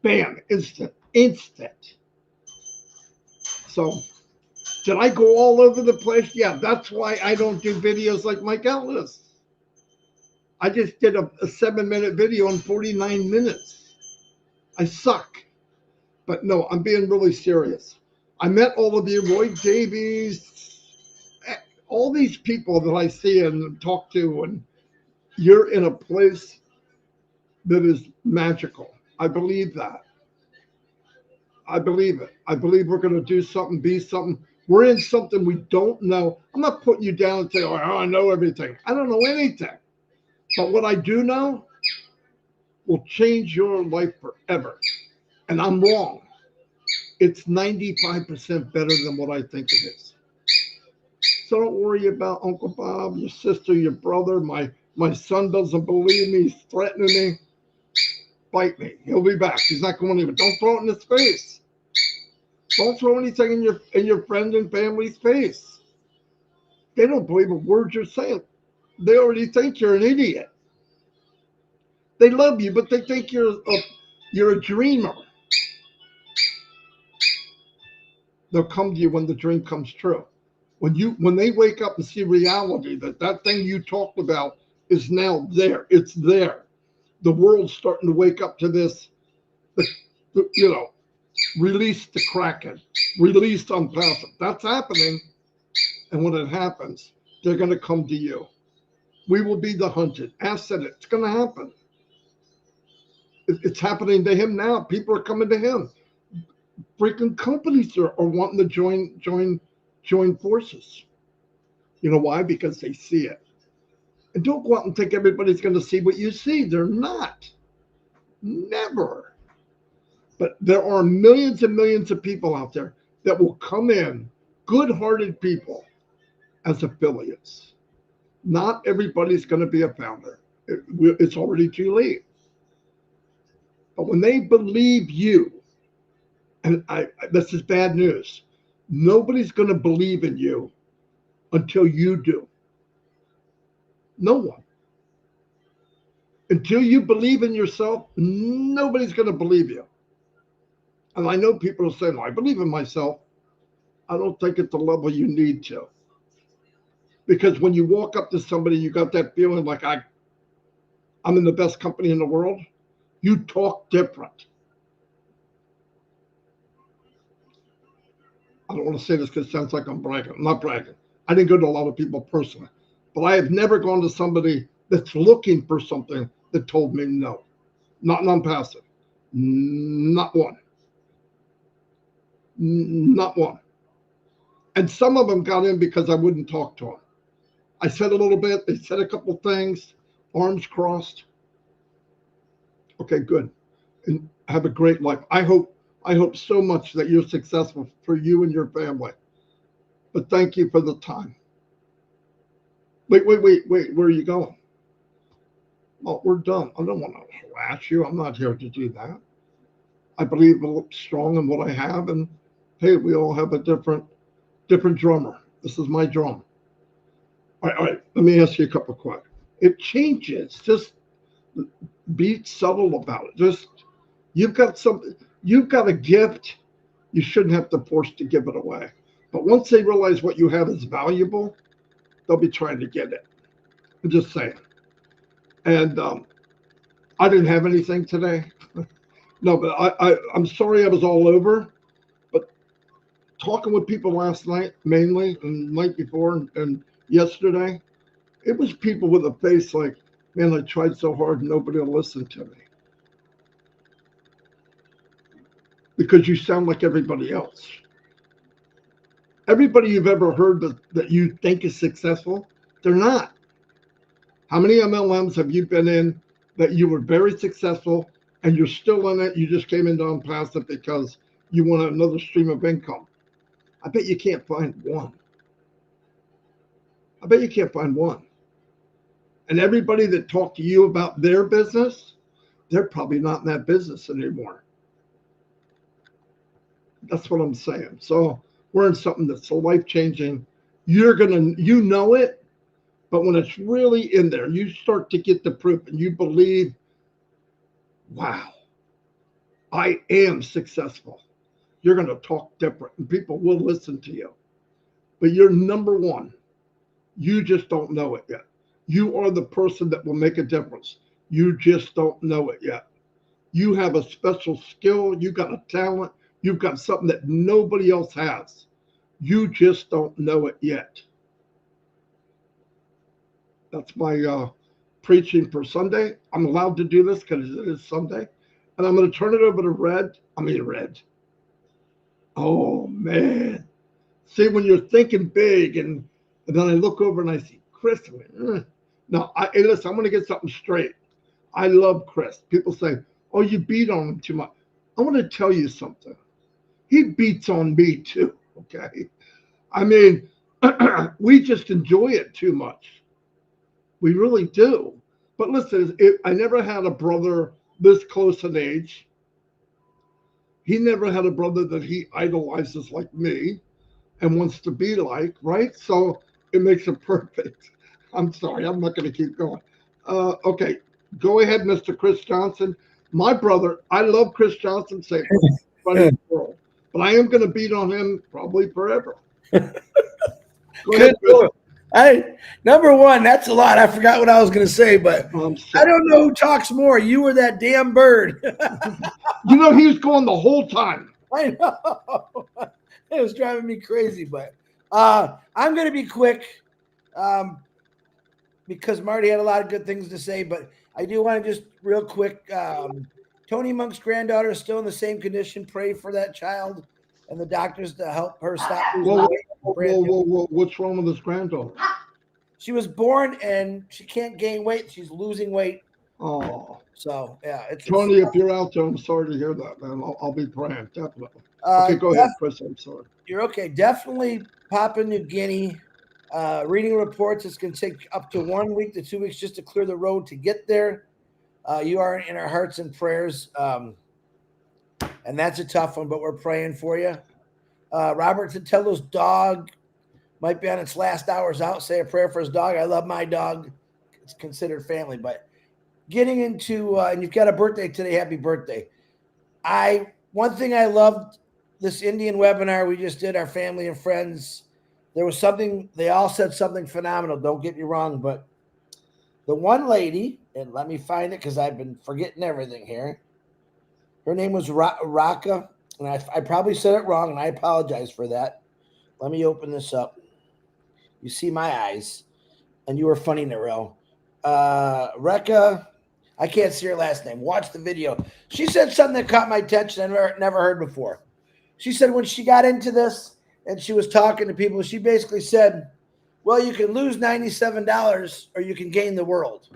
bam, instant. So did I go all over the place? Yeah, that's why I don't do videos like Mike Ellis. I just did a 7-minute video in 49 minutes. I suck. But no, I'm being really serious. I met all of you, Roy Davies, all these people that I see and talk to, and you're in a place that is magical. I believe that. I believe it. I believe we're going to do something, be something. We're in something we don't know. I'm not putting you down and saying, oh, I know everything. I don't know anything. But what I do know will change your life forever. And I'm wrong. It's 95% better than what I think it is. So don't worry about Uncle Bob, your sister, your brother. My son doesn't believe me. He's threatening me. Bite me. He'll be back. He's not going anywhere. Don't throw it in his face. Don't throw anything in your friend and family's face. They don't believe a word you're saying. They already think you're an idiot. They love you, but they think you're a dreamer. They'll come to you when the dream comes true. When they wake up and see reality, that thing you talked about is now there. It's there. The world's starting to wake up to this. Release the Kraken, release Onpassive. That's happening. And when it happens, they're going to come to you. We will be the hunted. I said it. It's going to happen. It's happening to him now. People are coming to him. Freaking companies are wanting to join forces. You know why? Because they see it. And don't go out and think everybody's going to see what you see. They're not. Never. But there are millions and millions of people out there that will come in, good-hearted people, as affiliates. Not everybody's going to be a founder. It's already too late. But when they believe you, and this is bad news, nobody's going to believe in you until you do. No one. Until you believe in yourself, nobody's going to believe you. And I know people are saying, I believe in myself. I don't think at the level you need to. Because when you walk up to somebody, you got that feeling like I'm in the best company in the world. You talk different. I don't want to say this because it sounds like I'm bragging. I'm not bragging. I didn't go to a lot of people personally. But I have never gone to somebody that's looking for something that told me no. Not non-passive. Not one. Not one. And some of them got in because I wouldn't talk to them. I said a little bit. They said a couple things. Arms crossed. Okay, good. And have a great life. I hope so much that you're successful for you and your family. But thank you for the time. Wait. Where are you going? Well, we're done. I don't want to harass you. I'm not here to do that. I believe strong in what I have. And hey, we all have a different drummer. This is my drum. All right. Let me ask you a couple of questions. It changes. Just be subtle about it. Just you've got a gift. You shouldn't have to force to give it away. But once they realize what you have is valuable, they'll be trying to get it. I'm just saying. And I didn't have anything today. No, but I'm sorry I was all over. But talking with people last night, mainly, and the night before and yesterday, it was people with a face like, man, I tried so hard and nobody will listen to me. Because you sound like everybody else. Everybody you've ever heard that you think is successful, they're not. How many MLMs have you been in that you were very successful and you're still in it? You just came into Onpassive because you want another stream of income. I bet you can't find one. I bet you can't find one. And everybody that talked to you about their business, they're probably not in that business anymore. That's what I'm saying. So we're in something that's so life-changing. You know it, but when it's really in there, you start to get the proof and you believe, wow, I am successful. You're going to talk different and people will listen to you. But you're number one. You just don't know it yet. You are the person that will make a difference. You just don't know it yet. You have a special skill. You got a talent. You've got something that nobody else has. You just don't know it yet. That's my preaching for Sunday. I'm allowed to do this because it is Sunday. And I'm going to turn it over to Red. Oh, man. See, when you're thinking big, and then I look over and I see Chris. I went, no, hey, listen, I'm going to get something straight. I love Chris. People say, oh, you beat on him too much. I want to tell you something. He beats on me too, okay? I mean, we just enjoy it too much. We really do. But listen, I never had a brother this close in age. He never had a brother that he idolizes like me and wants to be like, right? So it makes it perfect. I'm sorry, I'm not going to keep going. Okay, go ahead, Mr. Chris Johnson. My brother, I love Chris Johnson, say everybody in the world, but I am going to beat on him probably forever. Go ahead, Good Chris. Lord. Number one, that's a lot. I forgot what I was going to say, but I don't know who talks more, you or that damn bird. You know, he was going the whole time. I know. It was driving me crazy, but I'm going to be quick because Marty had a lot of good things to say, but I do want to just real quick. Tony Monk's granddaughter is still in the same condition. Pray for that child and the doctors to help her stop losing weight. Whoa. What's wrong with his granddaughter? She was born and she can't gain weight. She's losing weight. Oh. So, yeah. Tony, if you're out there, I'm sorry to hear that, man. I'll be praying, definitely. Okay, go ahead, Chris. I'm sorry. You're okay. Definitely Papua New Guinea. Reading reports, it's going to take up to 1 week to 2 weeks just to clear the road to get there. You are in our hearts and prayers. And that's a tough one, but we're praying for you. Robert Tatello's dog might be on its last hours out. Say a prayer for his dog. I love my dog. It's considered family, but getting into, and you've got a birthday today. Happy birthday. One thing I loved this Indian webinar we just did, our family and friends, there was something, they all said something phenomenal. Don't get me wrong, but the one lady, and let me find it because I've been forgetting everything here. Her name was Raka, and I probably said it wrong, and I apologize for that. Let me open this up. You see my eyes, and you were funny, Narelle. Reka, I can't see her last name. Watch the video. She said something that caught my attention I never heard before. She said when she got into this and she was talking to people, she basically said, well, you can lose $97 or you can gain the world.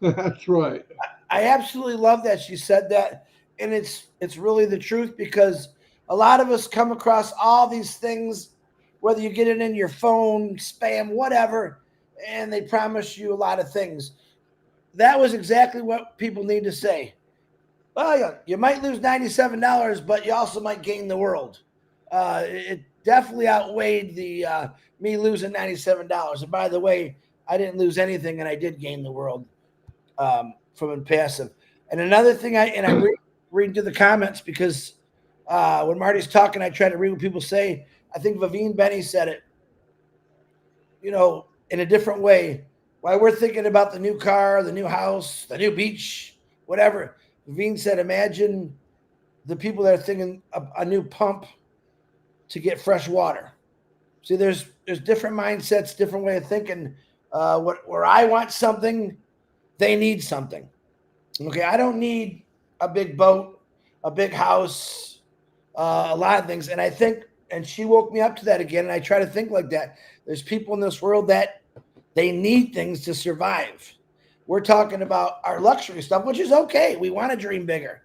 That's right. I absolutely love that she said that. And it's really the truth because a lot of us come across all these things, whether you get it in your phone, spam, whatever, and they promise you a lot of things. That was exactly what people need to say. Well, you might lose $97, but you also might gain the world. It definitely outweighed the me losing $97. And by the way, I didn't lose anything, and I did gain the world from Onpassive. And another thing, I'm reading through the comments because when Marty's talking, I try to read what people say. I think Vivine Benny said it, in a different way. While we're thinking about the new car, the new house, the new beach, whatever, Vivine said, imagine the people that are thinking a new pump to get fresh water. See, there's different mindsets, different way of thinking. Where I want something, they need something. Okay, I don't need a big boat, a big house, a lot of things. And I think, and she woke me up to that again, and I try to think like that. There's people in this world that they need things to survive. We're talking about our luxury stuff, which is okay. We want to dream bigger.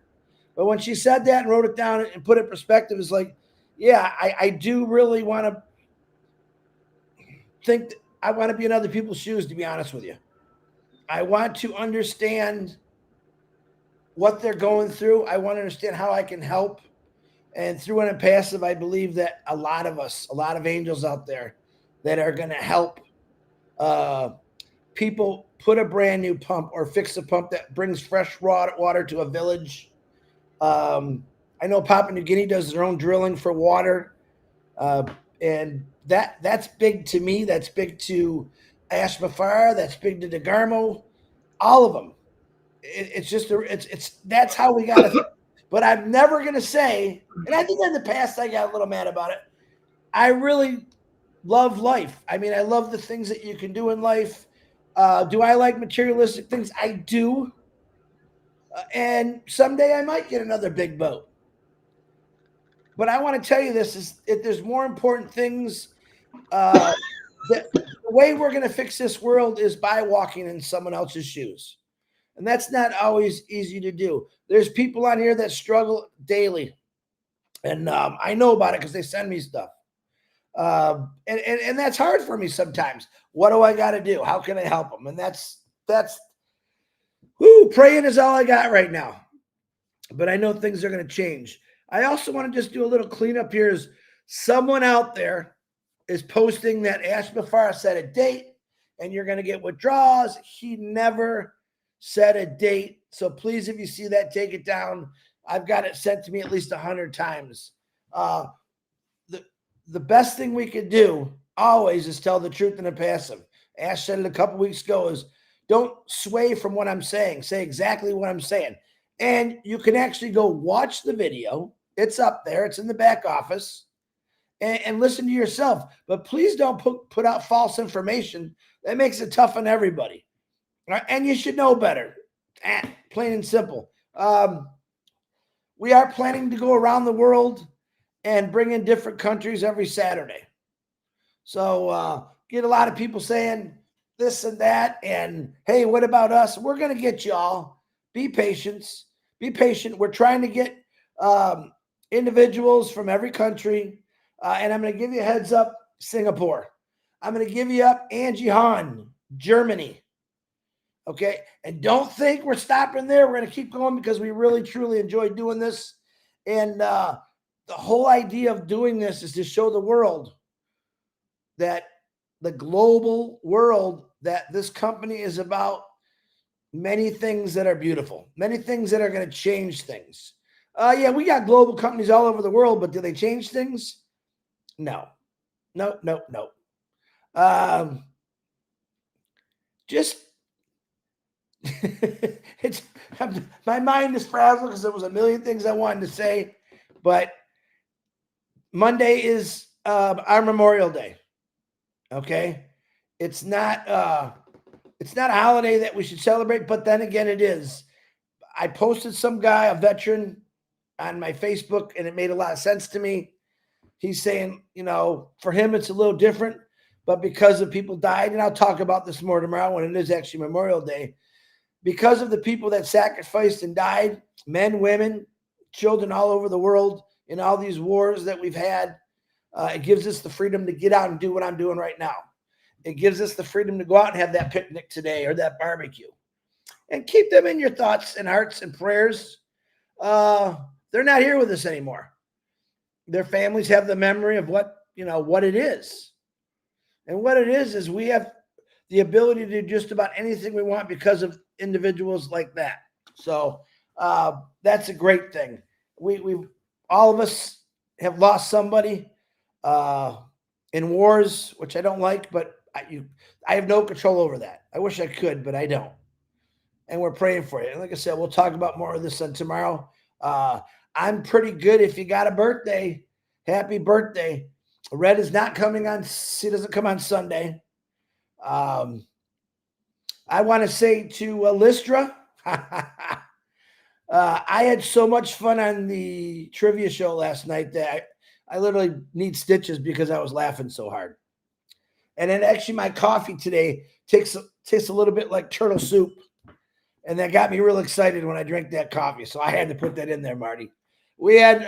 But when she said that and wrote it down and put it in perspective, it's like, yeah, I do really want to think that I want to be in other people's shoes, to be honest with you. I want to understand what they're going through. I want to understand how I can help. And through Onpassive, I believe that a lot of us, a lot of angels out there that are going to help people put a brand new pump or fix a pump that brings fresh water to a village. I know Papua New Guinea does their own drilling for water. And that's big to me. That's big to Ashmafar. That's big to DeGarmo. All of them. That's how we got to. But I'm never going to say, and I think in the past I got a little mad about it. I really love life. I mean, I love the things that you can do in life. Do I like materialistic things? I do. And someday I might get another big boat. But I want to tell you this is if there's more important things. Uh, the way we're going to fix this world is by walking in someone else's shoes. And that's not always easy to do. There's people on here that struggle daily. And I know about it because they send me stuff. And that's hard for me sometimes. What do I got to do? How can I help them? And that's praying is all I got right now. But I know things are going to change. I also want to just do a little cleanup here. Is someone out there is posting that Ashbafar set a date and you're going to get withdrawals. He never set a date. So please, if you see that, take it down. I've got it sent to me at least 100 times. The best thing we could do always is tell the truth in a passive. Ash said it a couple weeks ago is don't sway from what I'm saying. Say exactly what I'm saying. And you can actually go watch the video. It's up there. It's in the back office. And listen to yourself. But please don't put out false information. That makes it tough on everybody. Right? And you should know better. Plain and simple. We are planning to go around the world and bring in different countries every Saturday. So get a lot of people saying this and that. And, hey, what about us? We're going to get you all. Be patient. Be patient. We're trying to get individuals from every country. And I'm going to give you a heads up, Singapore. I'm going to give you up Angie Hahn, Germany. Okay. And don't think we're stopping there. We're going to keep going because we really, truly enjoy doing this. And the whole idea of doing this is to show the world that the global world that this company is about many things that are beautiful, many things that are going to change things. Yeah, we got global companies all over the world, but do they change things? No. Just it's my mind is frazzled because there was a million things I wanted to say, but Monday is our Memorial Day. Okay, it's not a holiday that we should celebrate, but then again, it is. I posted some guy, a veteran, on my Facebook, and it made a lot of sense to me. He's saying, for him, it's a little different, but because of people died, and I'll talk about this more tomorrow when it is actually Memorial Day, because of the people that sacrificed and died, men, women, children all over the world in all these wars that we've had, it gives us the freedom to get out and do what I'm doing right now. It gives us the freedom to go out and have that picnic today or that barbecue. And keep them in your thoughts and hearts and prayers. They're not here with us anymore. Their families have the memory of what it is. And what it is we have the ability to do just about anything we want because of individuals like that. So that's a great thing. We all of us have lost somebody in wars, which I don't like, but I have no control over that. I wish I could, but I don't. And we're praying for you. And like I said, we'll talk about more of this on tomorrow. I'm pretty good. If you got a birthday, happy birthday. Red is not coming on. She doesn't come on Sunday. I want to say to Lystra, I had so much fun on the trivia show last night that I literally need stitches because I was laughing so hard. And then actually my coffee today tastes a little bit like turtle soup. And that got me real excited when I drank that coffee. So I had to put that in there, Marty. We had,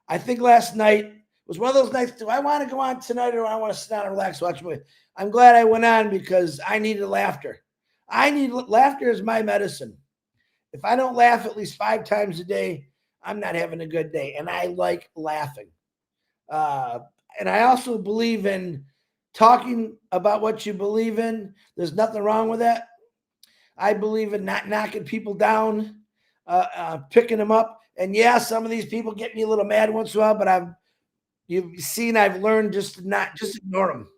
I think last night was one of those nights. Do I want to go on tonight or do I want to sit down and relax, watch a movie? I'm glad I went on because I needed laughter. Laughter is my medicine. If I don't laugh at least 5 times a day, I'm not having a good day. And I like laughing. And I also believe in talking about what you believe in. There's nothing wrong with that. I believe in not knocking people down, picking them up. And yeah, some of these people get me a little mad once in a while, but you've seen I've learned just to not just ignore them.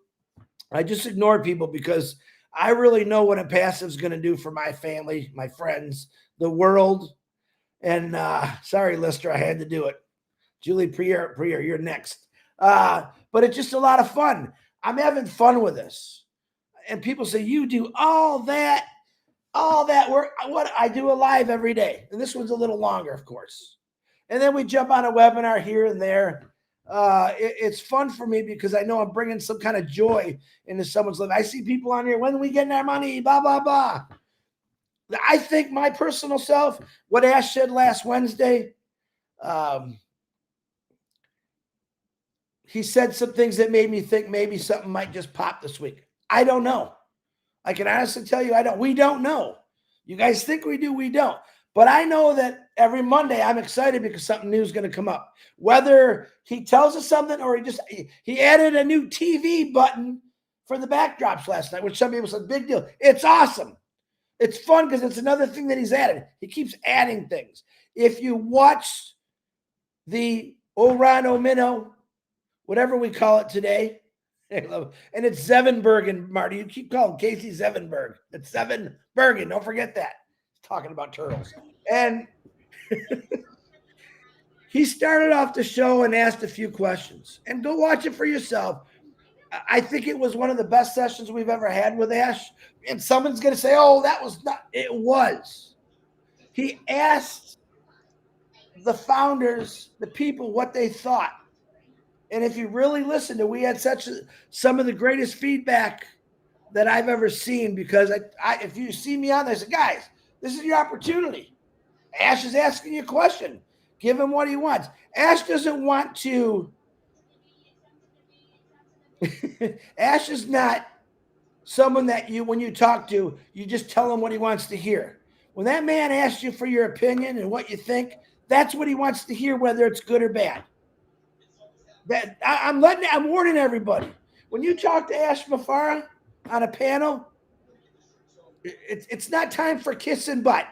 I just ignore people because I really know what Onpassive is going to do for my family, my friends, the world. And sorry, Lister, I had to do it. Julie Prier, you're next. But it's just a lot of fun. I'm having fun with this. And people say, you do all that work. What I do a live every day. And this one's a little longer, of course. And then we jump on a webinar here and there. It's fun for me because I know I'm bringing some kind of joy into someone's life. I see people on here, when are we getting our money? Blah, blah, blah. I think my personal self, what Ash said last Wednesday, he said some things that made me think maybe something might just pop this week. I don't know. I can honestly tell you, we don't know. You guys think we do, we don't. But I know that every Monday I'm excited because something new is going to come up. Whether he tells us something or he added a new TV button for the backdrops last night, which some people said, big deal. It's awesome. It's fun because it's another thing that he's added. He keeps adding things. If you watch the Orano Minnow, whatever we call it today, and it's Zevenberg and Marty. You keep calling Casey Zevenberg. It's Zevenberg. Don't forget that. He's talking about turtles. And he started off the show and asked a few questions. And go watch it for yourself. I think it was one of the best sessions we've ever had with Ash. And someone's going to say, oh, that was not. It was. He asked the founders, the people, what they thought. And if you really listen to, we had some of the greatest feedback that I've ever seen, because if you see me on there, I said, guys, this is your opportunity. Ash is asking you a question. Give him what he wants. Ash doesn't want to. Ash is not someone that when you talk to, you just tell him what he wants to hear. When that man asks you for your opinion and what you think, that's what he wants to hear, whether it's good or bad. I'm warning everybody. When you talk to Ash Mafara on a panel, it's not time for kiss and butt.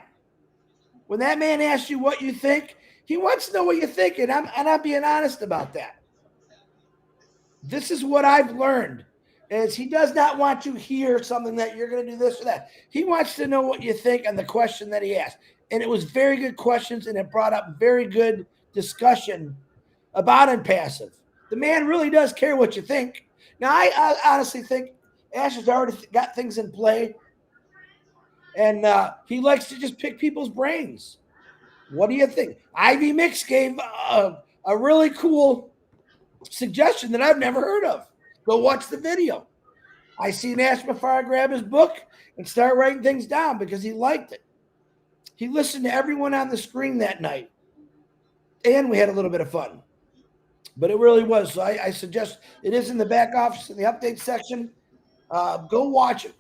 When that man asks you what you think, he wants to know what you think, and I'm being honest about that. This is what I've learned, is he does not want to hear something that you're going to do this or that. He wants to know what you think and the question that he asked. And it was very good questions, and it brought up very good discussion about Onpassive. The man really does care what you think. Now, I honestly think Ash has already got things in play, and he likes to just pick people's brains. What do you think? Ivy Mix gave a really cool suggestion that I've never heard of. Go watch the video. I seen Ash Mafara grab his book and start writing things down because he liked it. He listened to everyone on the screen that night, and we had a little bit of fun. But it really was. So I suggest, it is in the back office in the update section. Go watch it.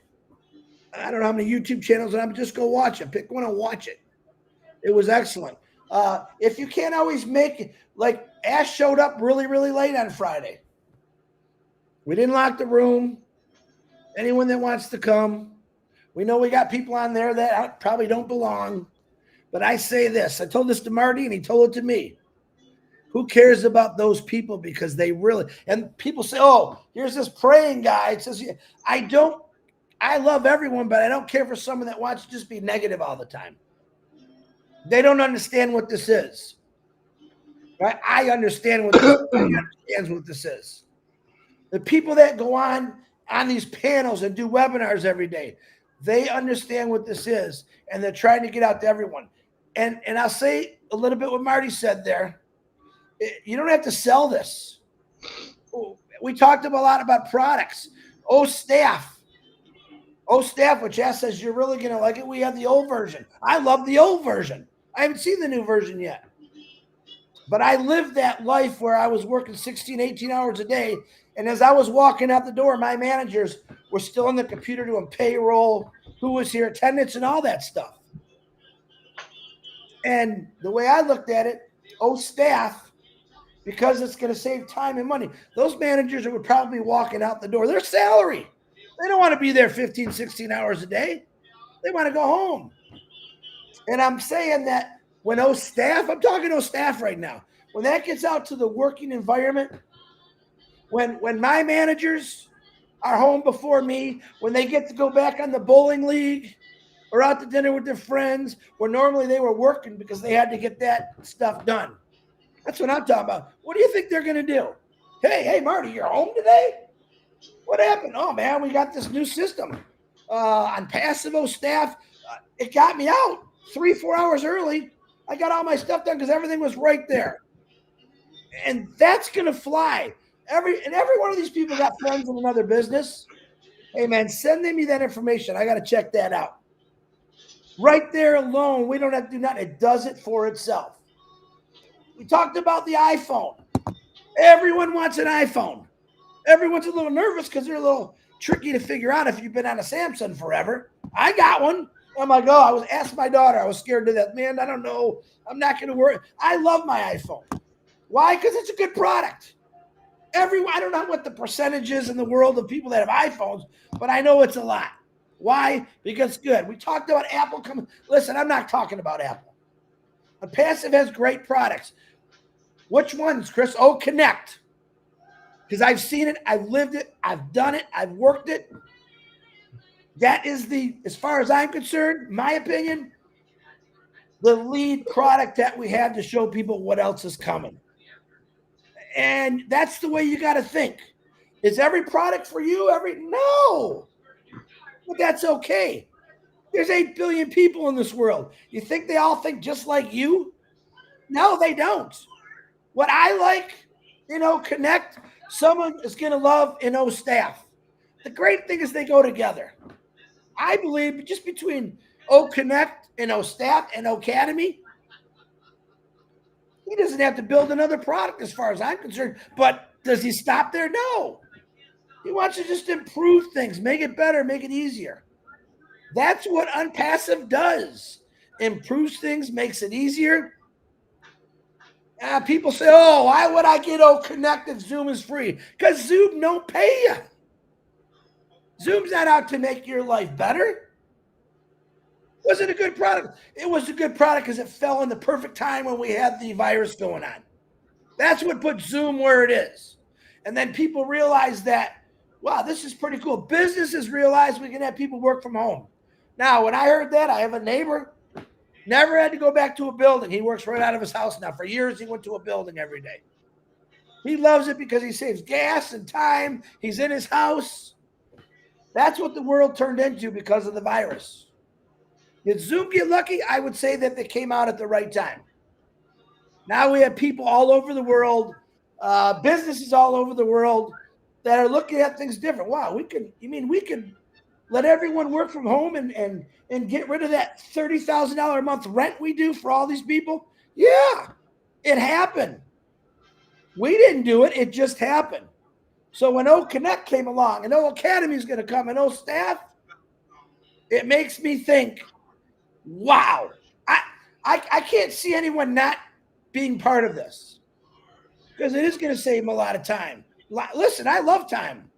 I don't know how many YouTube channels, and just go watch it. Pick one and watch it. It was excellent. If you can't always make it, like Ash showed up really, really late on Friday. We didn't lock the room. Anyone that wants to come. We know we got people on there that probably don't belong. But I say this. I told this to Marty, and he told it to me. Who cares about those people? Because they really, and people say, oh, here's this praying guy. It says, I love everyone, but I don't care for someone that wants to just be negative all the time. They don't understand what this is. Right? I understand what this is. The people that go on these panels and do webinars every day, they understand what this is, and they're trying to get out to everyone. And I'll say a little bit what Marty said there. You don't have to sell this. We talked a lot about products. Staff, which Ash says you're really going to like it. We have the old version. I love the old version. I haven't seen the new version yet. But I lived that life where I was working 16, 18 hours a day. And as I was walking out the door, my managers were still on the computer doing payroll, who was here, attendance, and all that stuff. And the way I looked at it, staff, because it's going to save time and money. Those managers would probably be walking out the door. Their salary. They don't want to be there 15, 16 hours a day. They want to go home. And I'm saying that when staff, I'm talking staff right now, when that gets out to the working environment, when my managers are home before me, when they get to go back on the bowling league or out to dinner with their friends, where normally they were working because they had to get that stuff done. That's what I'm talking about. What do you think they're going to do? Hey, Marty, you're home today? What happened? Oh, man, we got this new system. Onpassive staff, it got me out 3-4 hours early. I got all my stuff done because everything was right there. And that's going to fly. Every one of these people got friends in another business. Hey, man, send me that information. I got to check that out. Right there alone, we don't have to do nothing. It does it for itself. We talked about the iPhone. Everyone wants an iPhone. Everyone's a little nervous because they're a little tricky to figure out if you've been on a Samsung forever. I got one. I'm like, oh, I was asked my daughter. I was scared to death. Man, I don't know. I'm not going to worry. I love my iPhone. Why? Because it's a good product. I don't know what the percentage is in the world of people that have iPhones, but I know it's a lot. Why? Because it's good. We talked about Apple coming. Listen, I'm not talking about Apple. Onpassive has great products. Which ones, Chris? Oh, Connect. Because I've seen it, I've lived it, I've done it, I've worked it. That is as far as I'm concerned, my opinion, the lead product that we have to show people what else is coming. And that's the way you got to think. Is every product for you? No. But that's okay. There's 8 billion people in this world. You think they all think just like you? No, they don't. What I like, Connect, someone is going to love, staff. The great thing is they go together. I believe just between Connect and staff and Academy, he doesn't have to build another product as far as I'm concerned. But does he stop there? No. He wants to just improve things, make it better, make it easier. That's what Onpassive does. Improves things, makes it easier. People say, oh, why would I get Connect if Zoom is free? Because Zoom don't pay you. Zoom's not out to make your life better. Was it a good product? It was a good product because it fell in the perfect time when we had the virus going on. That's what put Zoom where it is. And then people realized that, wow, this is pretty cool. Businesses realized we can have people work from home. Now, when I heard that, I have a neighbor, never had to go back to a building. He works right out of his house now. For years, he went to a building every day. He loves it because he saves gas and time. He's in his house. That's what the world turned into because of the virus. Did Zoom get lucky? I would say that they came out at the right time. Now we have people all over the world, businesses all over the world that are looking at things different. Wow, we could let everyone work from home and get rid of that $30,000 a month rent we do for all these people? Yeah, it happened. We didn't do it. It just happened. So when Connect came along and Academy is going to come and staff, it makes me think, wow, I can't see anyone not being part of this because it is going to save them a lot of time. Listen, I love time.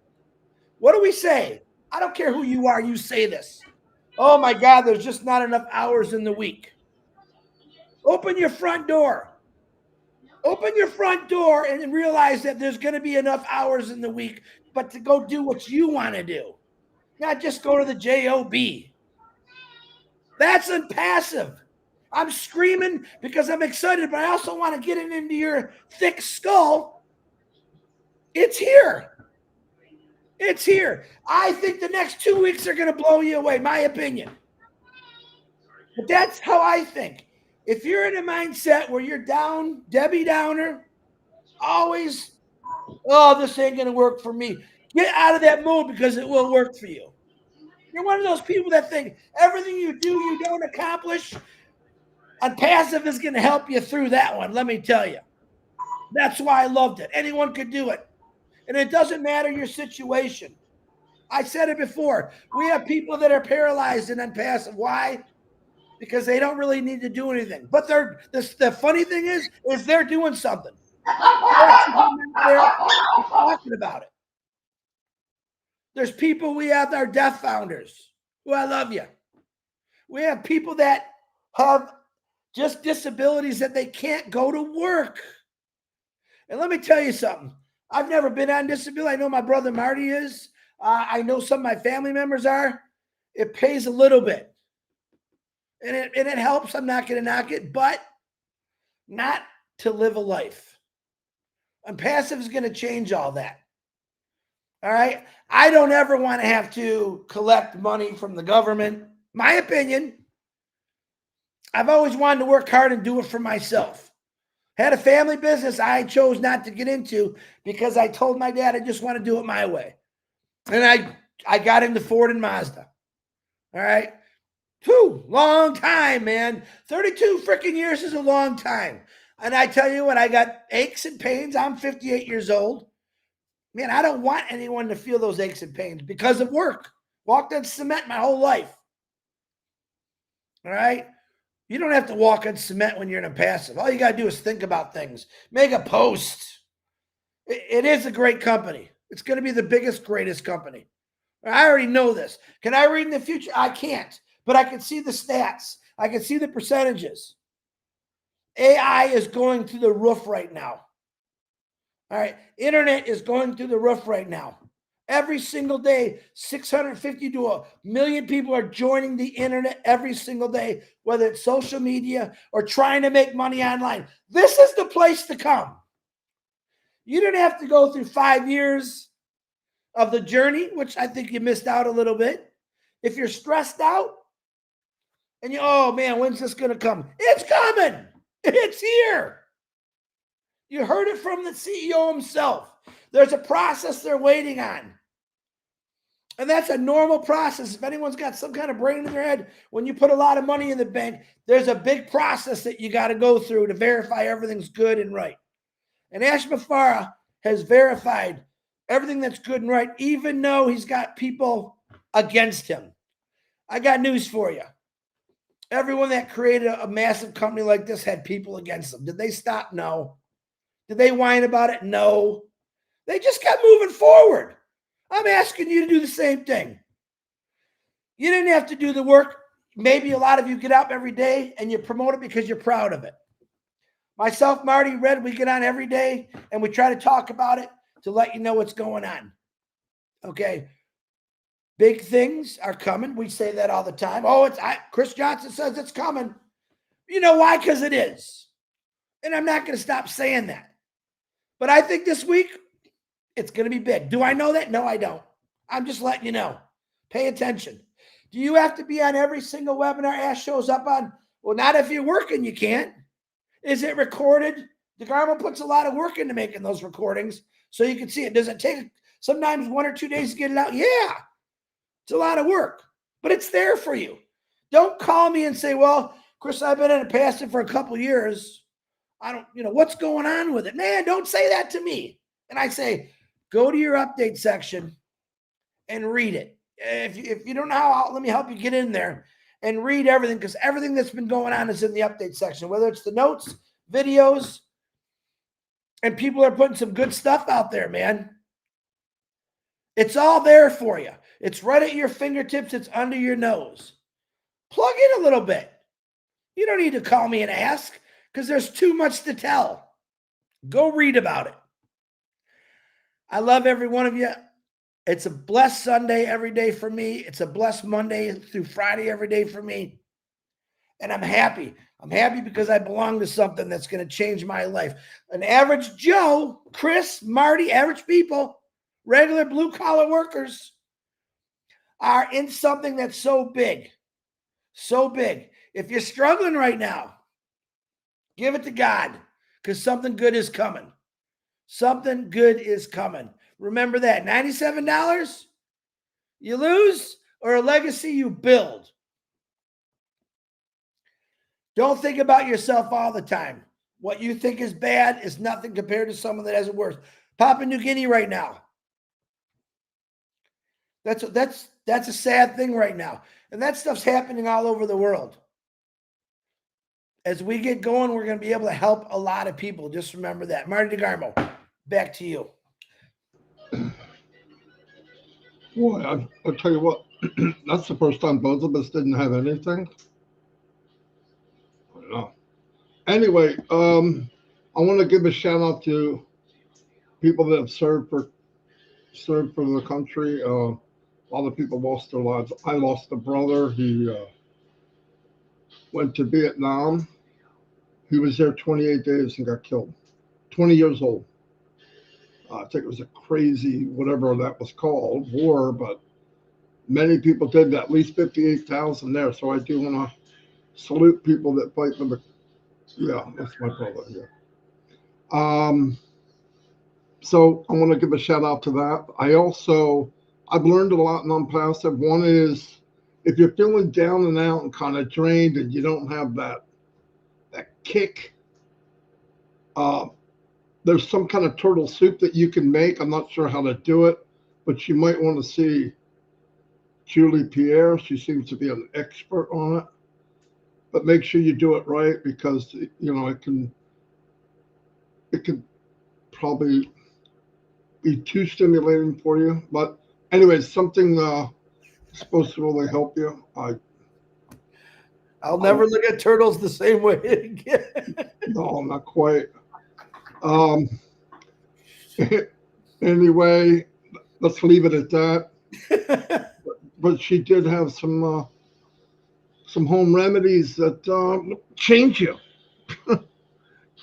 What do we say? I don't care who you are. You say this. Oh my God, there's just not enough hours in the week. Open your front door. Open your front door and realize that there's going to be enough hours in the week, but to go do what you want to do, not just go to the job. That's Onpassive. I'm screaming because I'm excited, but I also want to get it into your thick skull. It's here. It's here. I think the next 2 weeks are going to blow you away, my opinion. But that's how I think. If you're in a mindset where you're down, Debbie Downer, always, oh, this ain't going to work for me. Get out of that mood because it will work for you. You're one of those people that think everything you do, you don't accomplish. Onpassive is going to help you through that one, let me tell you. That's why I loved it. Anyone could do it. And it doesn't matter your situation. I said it before. We have people that are paralyzed in Onpassive. Why? Because they don't really need to do anything. But the funny thing is they're doing something. They're talking about it. There's people, we have our deaf founders who I love you. We have people that have just disabilities that they can't go to work. And let me tell you something. I've never been on disability. I know my brother Marty is. I know some of my family members are. It pays a little bit. And it helps. I'm not going to knock it, but not to live a life. Onpassive is going to change all that. All right? I don't ever want to have to collect money from the government. My opinion. I've always wanted to work hard and do it for myself. Had a family business I chose not to get into because I told my dad I just want to do it my way. And I got into Ford and Mazda. All right. Whew, long time, man. 32 freaking years is a long time. And I tell you what, I got aches and pains. I'm 58 years old. Man, I don't want anyone to feel those aches and pains because of work. Walked on cement my whole life. All right. You don't have to walk on cement when you're in a passive. All you got to do is think about things. Make a post. It is a great company. It's going to be the biggest, greatest company. I already know this. Can I read in the future? I can't, but I can see the stats. I can see the percentages. AI is going through the roof right now. All right. Internet is going through the roof right now. Every single day, 650 to 1 million people are joining the internet every single day, whether it's social media or trying to make money online. This is the place to come. You didn't have to go through 5 years of the journey, which I think you missed out a little bit. If you're stressed out and oh man, when's this going to come? It's coming. It's here. You heard it from the CEO himself. There's a process they're waiting on. And that's a normal process. If anyone's got some kind of brain in their head, when you put a lot of money in the bank, there's a big process that you got to go through to verify everything's good and right. And Ash Mafara has verified everything that's good and right, even though he's got people against him. I got news for you. Everyone that created a massive company like this had people against them. Did they stop? No. Did they whine about it? No. They just kept moving forward. I'm asking you to do the same thing. You didn't have to do the work. Maybe a lot of you get up every day and you promote it because you're proud of it. Myself, Marty, Red, we get on every day and we try to talk about it to let you know what's going on. Okay. Big things are coming. We say that all the time. Oh, Chris Johnson says it's coming. You know why? Because it is. And I'm not going to stop saying that. But I think this week, it's going to be big. Do I know that? No, I don't. I'm just letting you know. Pay attention. Do you have to be on every single webinar Ash shows up on? Well, not if you're working, you can't. Is it recorded? DeGarmo puts a lot of work into making those recordings so you can see it. Does it take sometimes 1 or 2 days to get it out? Yeah. It's a lot of work, but it's there for you. Don't call me and say, well, Chris, I've been in a passive for a couple of years. I don't, what's going on with it? Man, don't say that to me. And I say, go to your update section and read it. If you don't know how, let me help you get in there and read everything, because everything that's been going on is in the update section, whether it's the notes, videos, and people are putting some good stuff out there, man. It's all there for you. It's right at your fingertips. It's under your nose. Plug in a little bit. You don't need to call me and ask because there's too much to tell. Go read about it. I love every one of you. It's a blessed Sunday every day for me. It's a blessed Monday through Friday every day for me. And I'm happy. I'm happy because I belong to something that's going to change my life. An average Joe, Chris, Marty, average people, regular blue-collar workers are in something that's so big. So big. If you're struggling right now, give it to God because something good is coming. Something good is coming. Remember that. $97 you lose or a legacy you build. Don't think about yourself all the time. What you think is bad is nothing compared to someone that has it worse. Papua New Guinea right now. That's a sad thing right now. And that stuff's happening all over the world. As we get going, we're going to be able to help a lot of people. Just remember that. Marty DeGarmo, back to you. Boy, I'll tell you what, that's the first time both of us didn't have anything. I don't know. Anyway, I want to give a shout out to people that have served for the country. A lot of people lost their lives. I lost a brother. He went to Vietnam. He was there 28 days and got killed. 20 years old. I think it was a crazy, whatever that was called, war, but many people did, at least 58,000 there. So I do want to salute people that fight them. Yeah, that's my brother. Yeah. So I want to give a shout out to that. I've learned a lot in Onpassive. One is if you're feeling down and out and kind of drained and you don't have that kick, there's some kind of turtle soup that you can make. I'm not sure how to do it, but you might want to see Julie Pierre. She seems to be an expert on it. But make sure you do it right, because it can probably be too stimulating for you. But anyway, something supposed to really help you. I'll never look at turtles the same way again. No, not quite. Anyway, let's leave it at that. But she did have some home remedies that change you.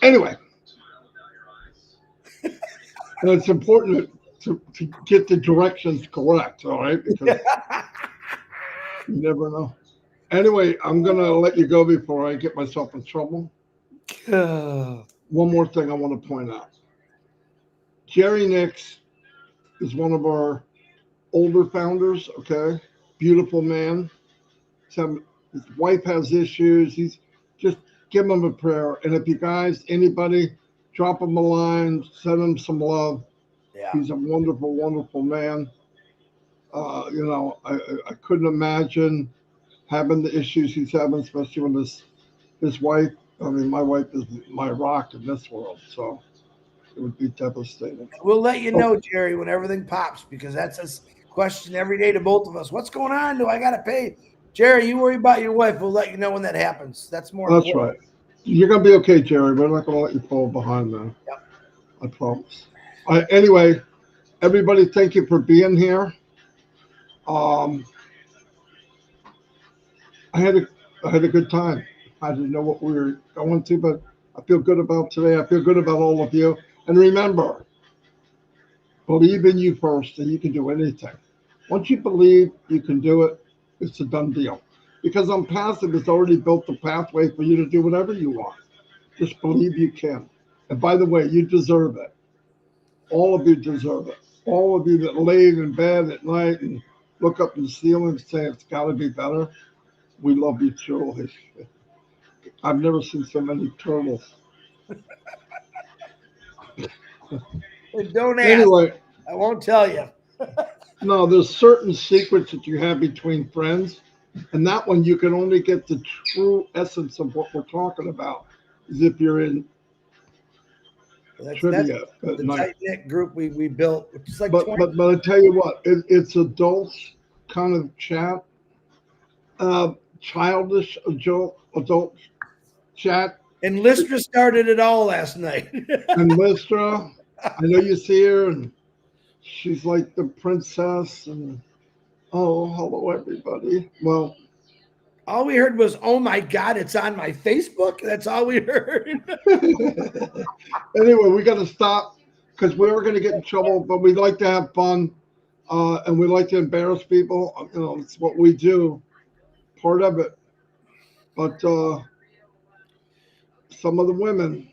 Anyway, and it's important to get the directions correct, all right? Because you never know. Anyway, I'm going to let you go before I get myself in trouble. One more thing I want to point out. Jerry Nix is one of our older founders, okay? Beautiful man. His wife has issues. He's just give him a prayer. And if you guys, anybody, drop him a line, send him some love. Yeah. He's a wonderful, wonderful man. I couldn't imagine having the issues he's having, especially with his wife. I mean, my wife is my rock in this world, so it would be devastating. We'll let you know, Jerry, when everything pops, because that's a question every day to both of us. What's going on? Do I got to pay? Jerry, you worry about your wife. We'll let you know when that happens. That's more That's important. right. You're going to be okay, Jerry. We're not going to let you fall behind there. Yep. I promise. Anyway, everybody, thank you for being here. I had a good time. I didn't know what we were going to, but I feel good about today. I feel good about all of you. And remember, believe in you first, and you can do anything. Once you believe you can do it, it's a done deal. Because Onpassive has already built the pathway for you to do whatever you want. Just believe you can. And by the way, you deserve it. All of you deserve it. All of you that lay in bed at night and look up in the ceiling and say it's got to be better, we love you truly. I've never seen so many turtles. Don't ask. Anyway, I won't tell you. no, there's certain secrets that you have between friends, and that one you can only get the true essence of what we're talking about is if you're in trivia that's at night. tight-knit group we built. It's like But I tell you what, it's adults kind of chat, childish adult chat. And Listra started it all last night. And Listra, I know you see her, and she's like the princess. And oh, hello everybody. Well, all we heard was, "Oh my God, it's on my Facebook." That's all we heard. Anyway, we got to stop because we were going to get in trouble, but we like to have fun, and we like to embarrass people. It's what we do, part of it. But some of the women,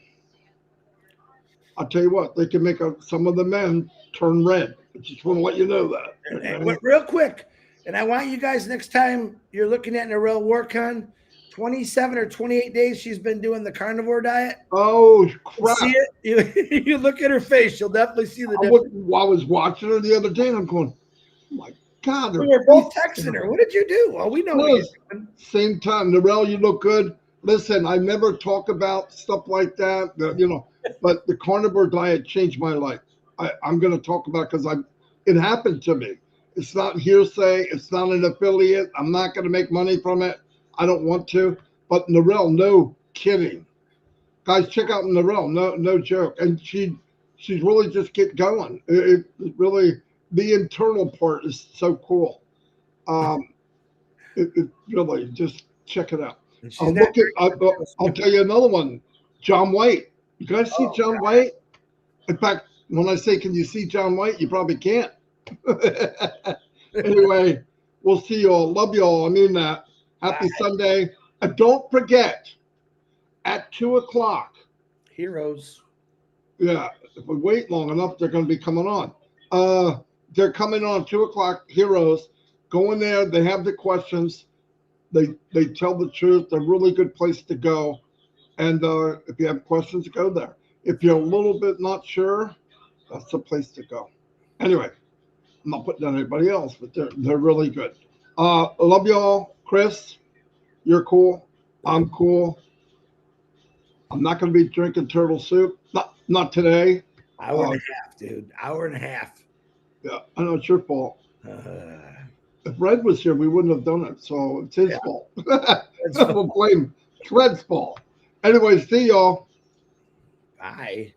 I'll tell you what, they can make some of the men turn red. I just want to let you know that. And real quick, and I want you guys, next time you're looking at Narelle Warcon, 27 or 28 days she's been doing the carnivore diet. Oh, crap. See it? You look at her face, you'll definitely see the difference. I was watching her the other day, and I'm going, oh my God. We were both texting her. What did you do? Well, we know what you're doing. Same time. Narelle, you look good. Listen, I never talk about stuff like that, but the carnivore diet changed my life. I'm going to talk about it because it happened to me. It's not hearsay. It's not an affiliate. I'm not going to make money from it. I don't want to. But Narelle, no kidding. Guys, check out Narelle. No joke. And she's really just get going. It really, the internal part is so cool. It really, just check it out. I'll tell you another one. John White. You guys see John White? In fact, when I say, can you see John White? You probably can't. Anyway, we'll see you all. Love you all. I mean that. Happy Sunday. And don't forget, at 2 o'clock, Heroes. yeah, if we wait long enough, they're going to be coming on. They're coming on 2 o'clock. Heroes, go in there. They have the questions. They tell the truth. They're a really good place to go. And if you have questions, go there. If you're a little bit not sure, that's the place to go. Anyway, I'm not putting down anybody else, but they're really good. Love y'all. Chris, you're cool. I'm cool. I'm not going to be drinking turtle soup. Not today. Hour and a half, dude. Hour and a half. Yeah, I know it's your fault. If Red was here, we wouldn't have done it. So it's his fault. We'll blame Fred's fault. Anyway, see y'all. Bye.